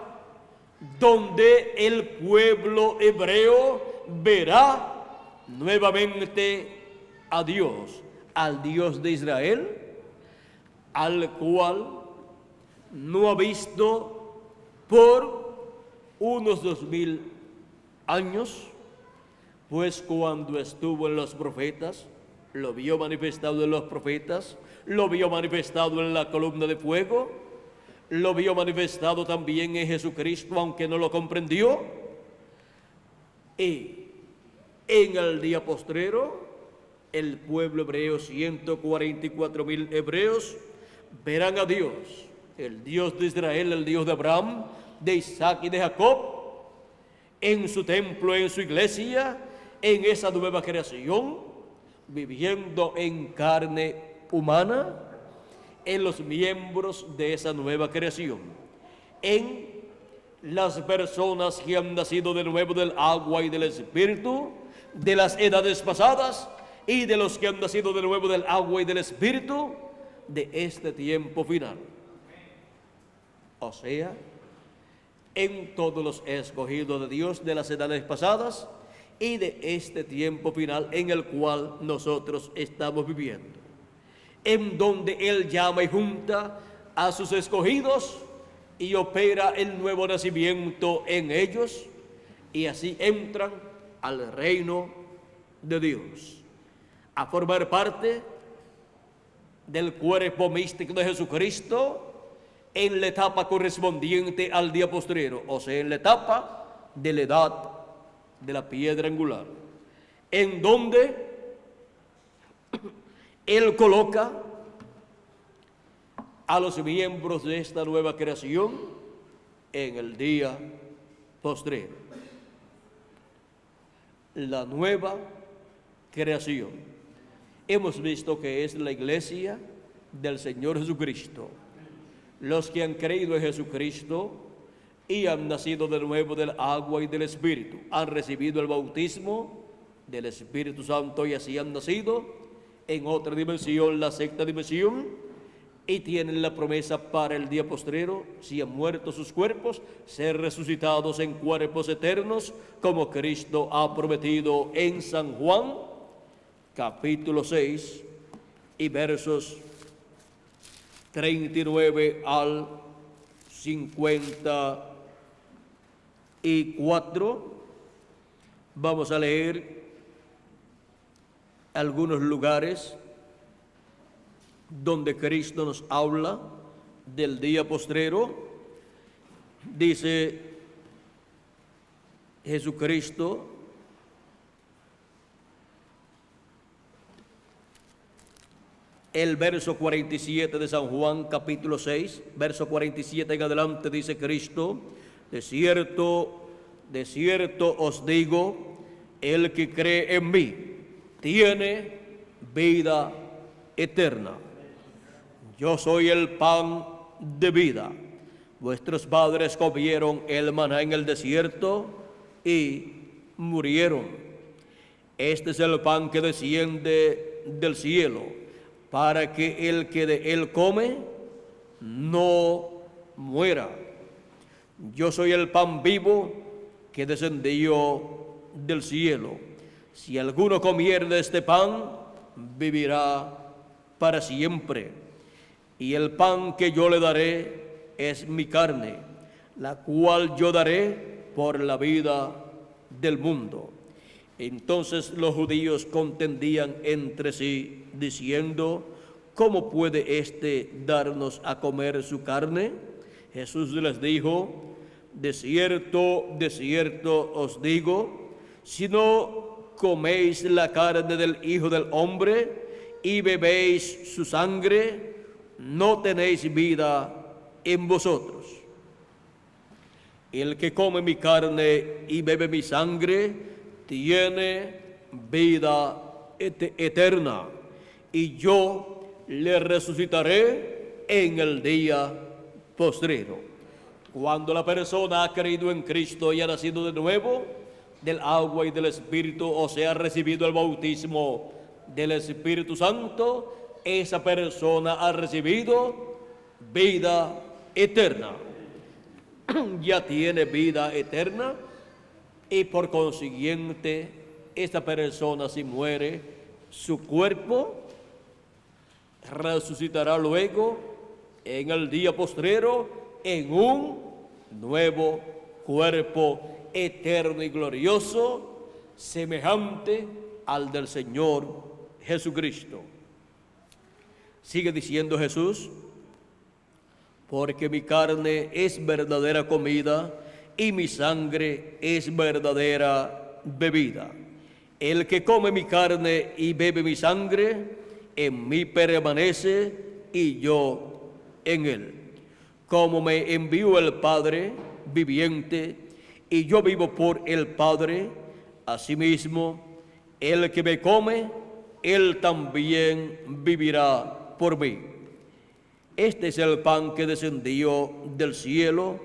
donde el pueblo hebreo verá nuevamente a Dios, al Dios de Israel, al cual no ha visto por unos 2000 años, pues cuando estuvo en los profetas, lo vio manifestado en los profetas, lo vio manifestado en la columna de fuego, lo vio manifestado también en Jesucristo, aunque no lo comprendió. Y en el día postrero, el pueblo hebreo, 144,000 hebreos, verán a Dios, el Dios de Israel, el Dios de Abraham, de Isaac y de Jacob, en su templo, en su iglesia, en esa nueva creación, viviendo en carne humana, en los miembros de esa nueva creación, en las personas que han nacido de nuevo del agua y del Espíritu, de las edades pasadas y de los que han nacido de nuevo del agua y del Espíritu de este tiempo final. O sea, en todos los escogidos de Dios de las edades pasadas y de este tiempo final en el cual nosotros estamos viviendo, en donde Él llama y junta a sus escogidos y opera el nuevo nacimiento en ellos, y así entran al reino de Dios, a formar parte del cuerpo místico de Jesucristo en la etapa correspondiente al día postrero, o sea, en la etapa de la edad de la piedra angular, en donde Él coloca a los miembros de esta nueva creación en el día postrero. La nueva creación. Hemos visto que es la iglesia del Señor Jesucristo. Los que han creído en Jesucristo y han nacido de nuevo del agua y del Espíritu, han recibido el bautismo del Espíritu Santo y así han nacido en otra dimensión, la sexta dimensión, y tienen la promesa para el día postrero, si han muerto sus cuerpos, ser resucitados en cuerpos eternos, como Cristo ha prometido en San Juan, capítulo 6, y versos 39 al 54. Vamos a leer algunos lugares donde Cristo nos habla del día postrero. Dice Jesucristo, el verso 47 de San Juan, capítulo 6, verso 47 en adelante, dice Cristo: de cierto os digo, el que cree en mí tiene vida eterna. Yo soy el pan de vida. Vuestros padres comieron el maná en el desierto y murieron. Este es el pan que desciende del cielo, para que el que de él come no muera. Yo soy el pan vivo que descendió del cielo. Si alguno comiere de este pan, vivirá para siempre. Y el pan que yo le daré es mi carne, la cual yo daré por la vida del mundo. Entonces los judíos contendían entre sí, diciendo: ¿cómo puede éste darnos a comer su carne? Jesús les dijo: de cierto os digo, si no coméis la carne del Hijo del Hombre y bebéis su sangre, no tenéis vida en vosotros. El que come mi carne y bebe mi sangre tiene vida eterna, y yo le resucitaré en el día postrero. Cuando la persona ha creído en Cristo y ha nacido de nuevo del agua y del Espíritu, o sea, ha recibido el bautismo del Espíritu Santo, esa persona ha recibido vida eterna. Ya tiene vida eterna, y por consiguiente esta persona, si muere, su cuerpo resucitará luego en el día postrero en un nuevo cuerpo eterno y glorioso, semejante al del Señor Jesucristo. Sigue diciendo Jesús: porque mi carne es verdadera comida y mi sangre es verdadera bebida. El que come mi carne y bebe mi sangre, en mí permanece y yo en él. Como me envió el Padre viviente y yo vivo por el Padre, asimismo, el que me come, él también vivirá por mí. Este es el pan que descendió del cielo,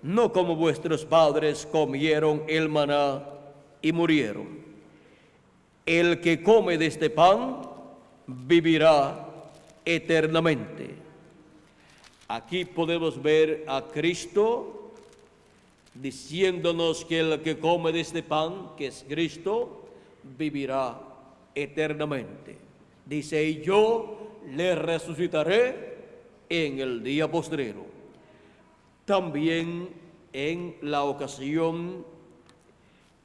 no como vuestros padres comieron el maná y murieron. El que come de este pan vivirá eternamente. Aquí podemos ver a Cristo diciéndonos que el que come de este pan, que es Cristo, vivirá eternamente. Dice: y yo le resucitaré en el día postrero. También en la ocasión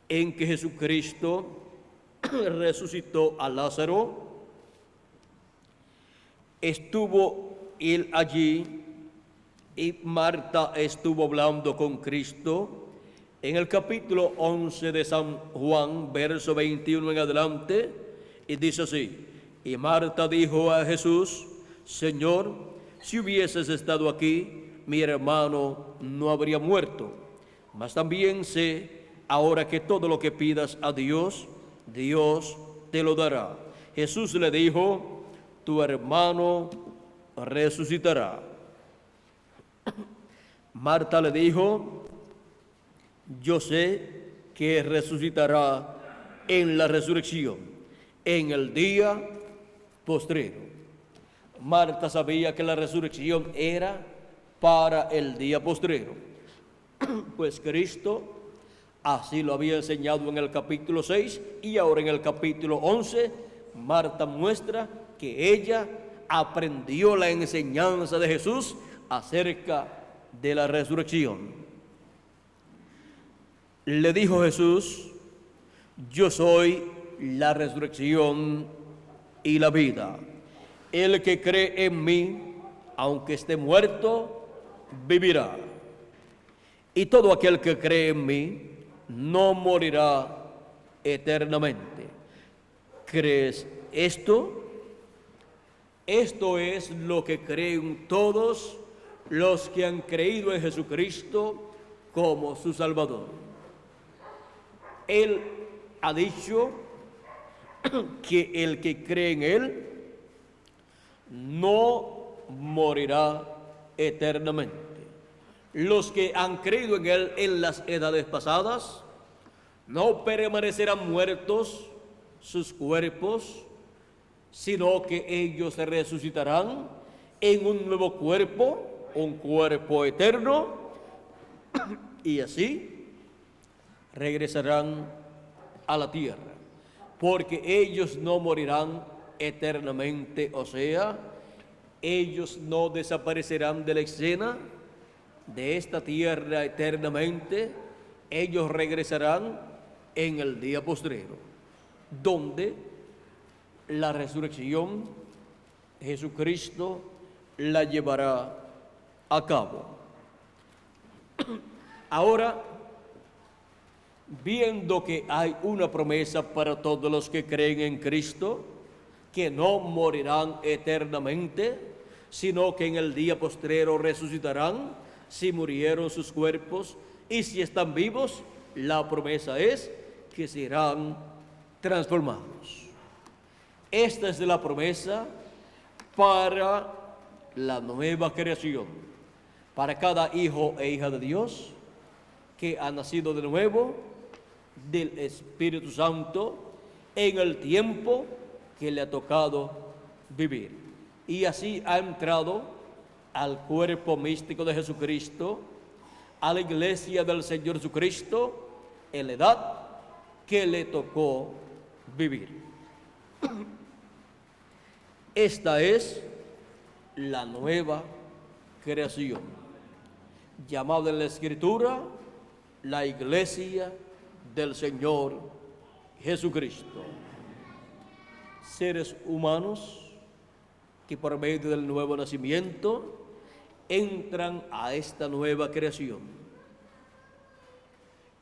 en que Jesucristo resucitó a Lázaro, estuvo él allí y Marta estuvo hablando con Cristo. En el capítulo 11 de San Juan, verso 21 en adelante, y dice así: y Marta dijo a Jesús: Señor, si hubieses estado aquí, mi hermano no habría muerto. Mas también sé ahora que todo lo que pidas a Dios, Dios te lo dará. Jesús le dijo: tu hermano resucitará. Marta le dijo: yo sé que resucitará en la resurrección, en el día postrero. Marta sabía que la resurrección era para el día postrero, pues Cristo así lo había enseñado en el capítulo 6, y ahora en el capítulo 11, Marta muestra que ella aprendió la enseñanza de Jesús acerca de la resurrección. Le dijo Jesús: yo soy la resurrección y la vida. El que cree en mí, aunque esté muerto, vivirá. Y todo aquel que cree en mí no morirá eternamente. ¿Crees esto? Esto es lo que creen todos los que han creído en Jesucristo como su Salvador. Él ha dicho que el que cree en Él no morirá eternamente. Los que han creído en Él en las edades pasadas no permanecerán muertos sus cuerpos, sino que ellos resucitarán en un nuevo cuerpo, un cuerpo eterno, y así regresarán a la tierra, porque ellos no morirán eternamente, o sea, ellos no desaparecerán de la escena de esta tierra eternamente. Ellos regresarán en el día postrero, donde la resurrección Jesucristo la llevará a cabo. Ahora, viendo que hay una promesa para todos los que creen en Cristo, que no morirán eternamente, sino que en el día postrero resucitarán, si murieron sus cuerpos, y si están vivos, la promesa es que serán transformados. Esta es la promesa para la nueva creación, para cada hijo e hija de Dios que ha nacido de nuevo del Espíritu Santo en el tiempo que le ha tocado vivir. Y así ha entrado al cuerpo místico de Jesucristo, a la iglesia del Señor Jesucristo, en la edad que le tocó vivir. Esta es la nueva creación, llamada en la Escritura la iglesia del Señor Jesucristo. Seres humanos que por medio del nuevo nacimiento entran a esta nueva creación,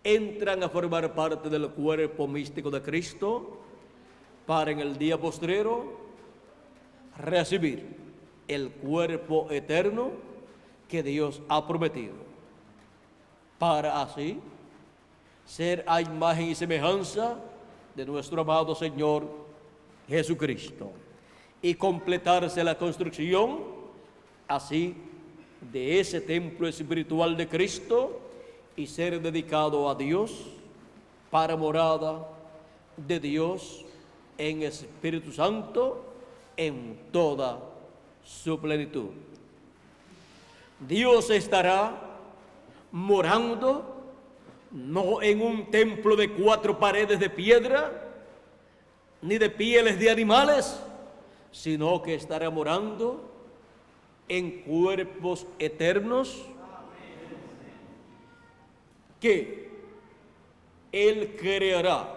entran a formar parte del cuerpo místico de Cristo para en el día postrero recibir el cuerpo eterno que Dios ha prometido, para así ser a imagen y semejanza de nuestro amado Señor Jesucristo y completarse la construcción así de ese templo espiritual de Cristo y ser dedicado a Dios para morada de Dios en Espíritu Santo en toda su plenitud. Dios estará morando no en un templo de 4 paredes de piedra ni de pieles de animales, sino que estará morando en cuerpos eternos que Él creará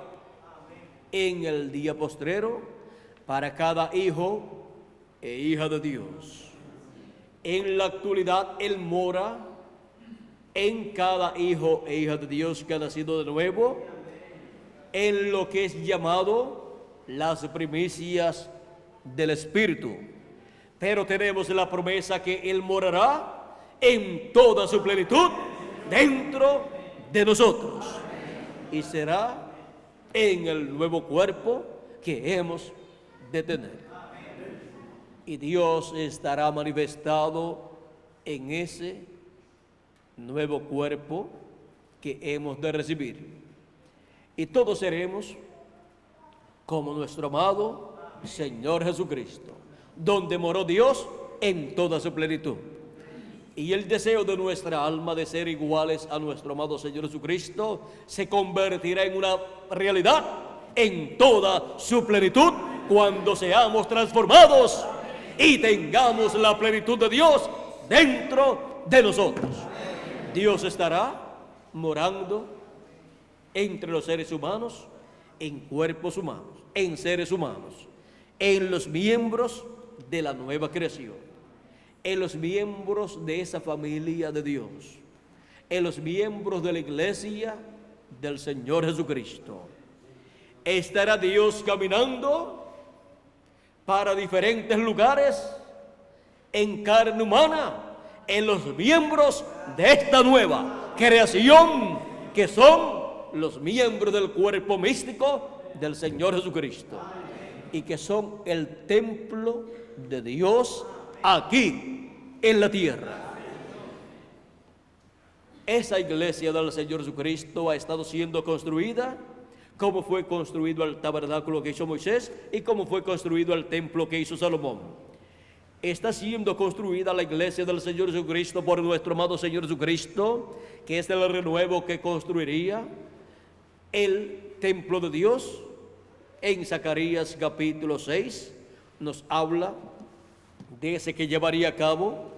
en el día postrero para cada hijo e hija de Dios. En la actualidad Él mora en cada hijo e hija de Dios que ha nacido de nuevo, en lo que es llamado las primicias del Espíritu. Pero tenemos la promesa que Él morará en toda su plenitud dentro de nosotros y será en el nuevo cuerpo que hemos de tener. Y Dios estará manifestado en ese nuevo cuerpo que hemos de recibir. Y todos seremos como nuestro amado Señor Jesucristo, donde moró Dios en toda su plenitud. Y el deseo de nuestra alma de ser iguales a nuestro amado Señor Jesucristo se convertirá en una realidad en toda su plenitud cuando seamos transformados y tengamos la plenitud de Dios dentro de nosotros. Dios estará morando entre los seres humanos, en cuerpos humanos, en seres humanos, en los miembros de la nueva creación, en los miembros de esa familia de Dios, en los miembros de la iglesia del Señor Jesucristo. Estará Dios caminando para diferentes lugares en carne humana, en los miembros de esta nueva creación que son los miembros del cuerpo místico del Señor Jesucristo y que son el templo de Dios aquí en la tierra. Esa iglesia del Señor Jesucristo ha estado siendo construida como fue construido el tabernáculo que hizo Moisés y como fue construido el templo que hizo Salomón. Está siendo construida la iglesia del Señor Jesucristo por nuestro amado Señor Jesucristo, que es el renuevo que construiría el templo de Dios. En Zacarías capítulo 6 nos habla de ese que llevaría a cabo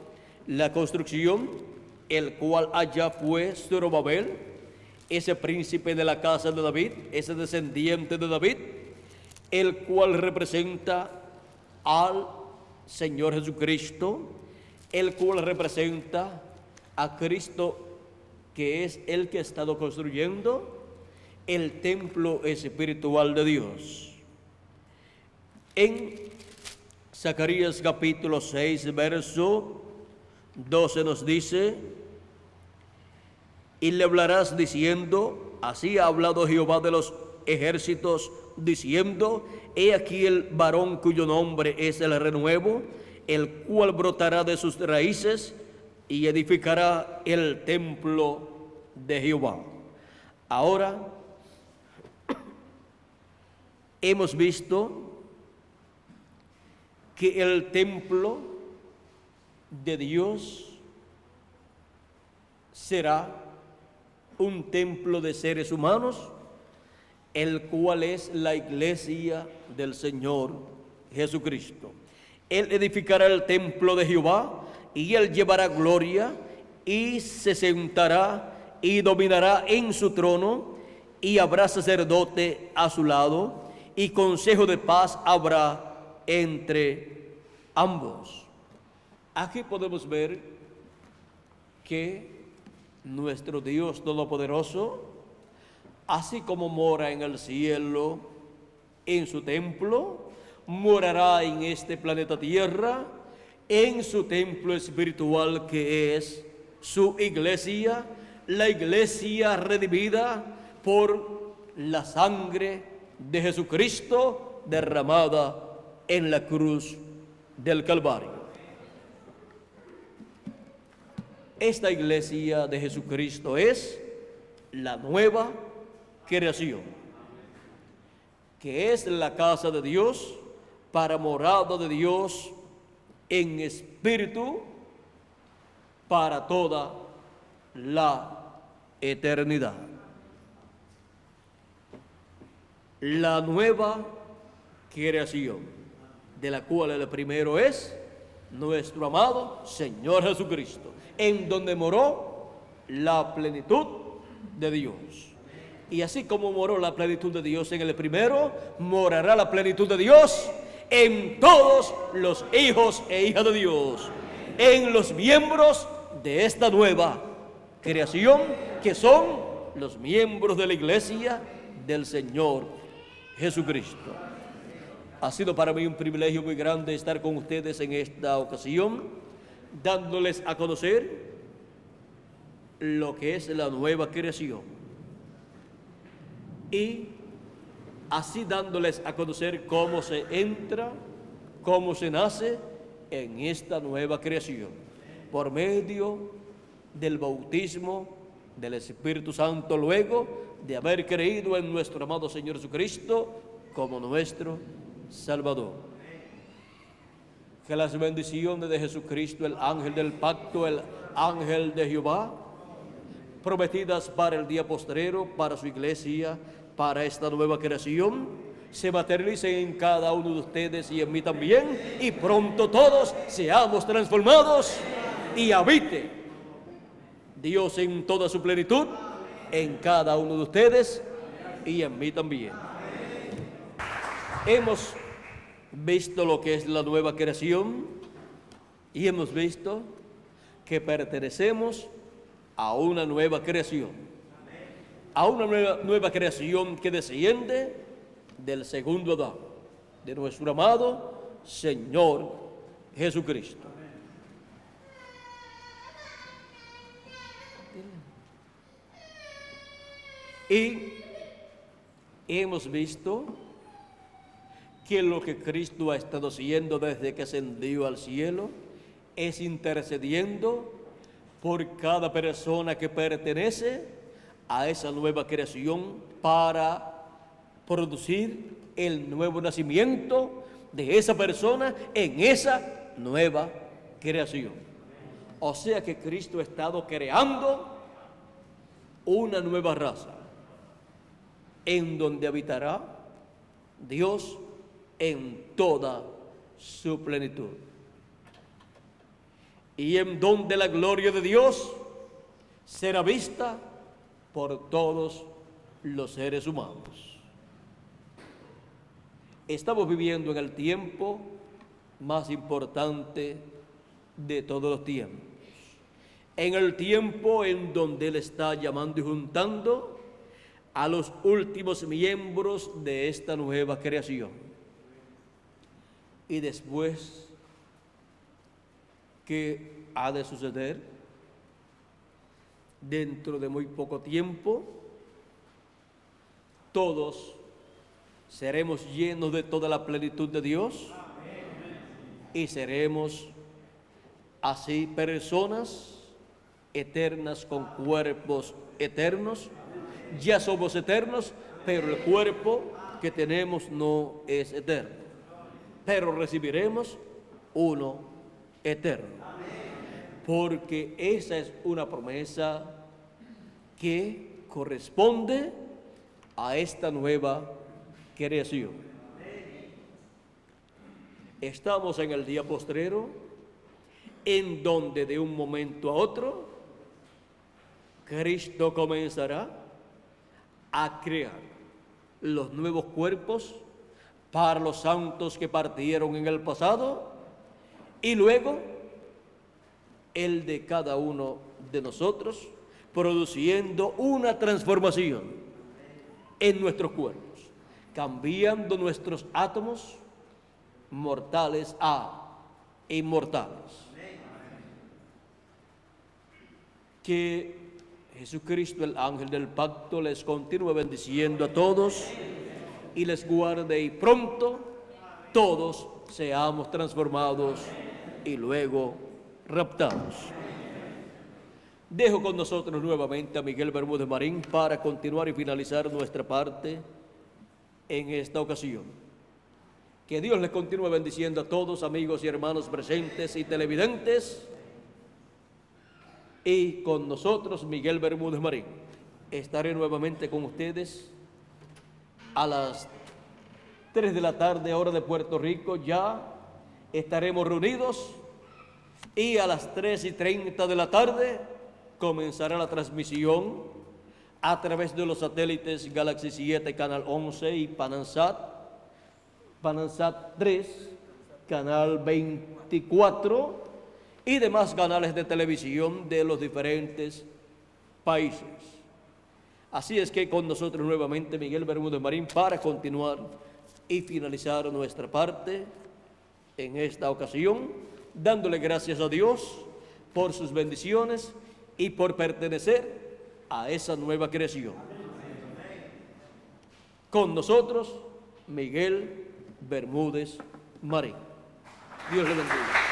la construcción, el cual allá fue Zorobabel, ese príncipe de la casa de David, ese descendiente de David, el cual representa al Señor Jesucristo, el cual representa a Cristo, que es el que ha estado construyendo el templo espiritual de Dios. En Zacarías capítulo 6, verso 12 nos dice: y le hablarás diciendo, así ha hablado Jehová de los ejércitos, diciendo, he aquí el varón cuyo nombre es el renuevo, el cual brotará de sus raíces y edificará el templo de Jehová. Ahora hemos visto que el templo de Dios será un templo de seres humanos, el cual es la iglesia del Señor Jesucristo. Él edificará el templo de Jehová y él llevará gloria y se sentará y dominará en su trono, y habrá sacerdote a su lado y consejo de paz habrá entre ambos. Aquí podemos ver que nuestro Dios Todopoderoso, así como mora en el cielo, en su templo, morará en este planeta Tierra, en su templo espiritual que es su iglesia, la iglesia redimida por la sangre de Jesucristo derramada en la cruz del Calvario. Esta iglesia de Jesucristo es la nueva creación, que es la casa de Dios para morada de Dios en espíritu para toda la eternidad. La nueva creación, de la cual el primero es nuestro amado Señor Jesucristo, en donde moró la plenitud de Dios. Y así como moró la plenitud de Dios en el primero, morará la plenitud de Dios en todos los hijos e hijas de Dios, en los miembros de esta nueva creación, que son los miembros de la iglesia del Señor Jesucristo. Ha sido para mí un privilegio muy grande estar con ustedes en esta ocasión, dándoles a conocer lo que es la nueva creación y así dándoles a conocer cómo se entra, cómo se nace en esta nueva creación, por medio del bautismo del Espíritu Santo, luego de haber creído en nuestro amado Señor Jesucristo como nuestro Salvador. Que las bendiciones de Jesucristo, el ángel del pacto, el ángel de Jehová, prometidas para el día postrero, para su iglesia, para esta nueva creación, se materialicen en cada uno de ustedes y en mí también, y pronto todos seamos transformados y habite Dios en toda su plenitud en cada uno de ustedes y en mí también. Hemos visto lo que es la nueva creación y hemos visto que pertenecemos a una nueva creación, a una nueva creación que desciende del segundo Adán, de nuestro amado Señor Jesucristo. Y hemos visto que lo que Cristo ha estado haciendo desde que ascendió al cielo es intercediendo por cada persona que pertenece a esa nueva creación para producir el nuevo nacimiento de esa persona en esa nueva creación. O sea que Cristo ha estado creando una nueva raza en donde habitará Dios en toda su plenitud, y en donde la gloria de Dios será vista por todos los seres humanos. Estamos viviendo en el tiempo más importante de todos los tiempos. En el tiempo en donde Él está llamando y juntando a los últimos miembros de esta nueva creación. Y después, ¿qué ha de suceder? Dentro de muy poco tiempo, todos seremos llenos de toda la plenitud de Dios y seremos así personas eternas con cuerpos eternos. Ya somos eternos, pero el cuerpo que tenemos no es eterno. Pero recibiremos uno eterno. Porque esa es una promesa que corresponde a esta nueva creación. Estamos en el día postrero, en donde de un momento a otro, Cristo comenzará a crear los nuevos cuerpos para los santos que partieron en el pasado y luego el de cada uno de nosotros, produciendo una transformación en nuestros cuerpos, cambiando nuestros átomos mortales a inmortales. Que Jesucristo, el ángel del pacto, les continúe bendiciendo a todos y les guarde, y pronto todos seamos transformados y luego raptados. Dejo con nosotros nuevamente a Miguel Bermúdez Marín para continuar y finalizar nuestra parte en esta ocasión. Que Dios les continúe bendiciendo a todos, amigos y hermanos presentes y televidentes. Y con nosotros, Miguel Bermúdez Marín. Estaré nuevamente con ustedes a las 3 de la tarde, hora de Puerto Rico. Ya estaremos reunidos y a las 3:30 de la tarde comenzará la transmisión a través de los satélites Galaxy 7, Canal 11 y Panansat 3, Canal 24 y demás canales de televisión de los diferentes países. Así es que con nosotros nuevamente Miguel Bermúdez Marín para continuar y finalizar nuestra parte en esta ocasión, dándole gracias a Dios por sus bendiciones y por pertenecer a esa nueva creación. Con nosotros, Miguel Bermúdez Marín. Dios le bendiga.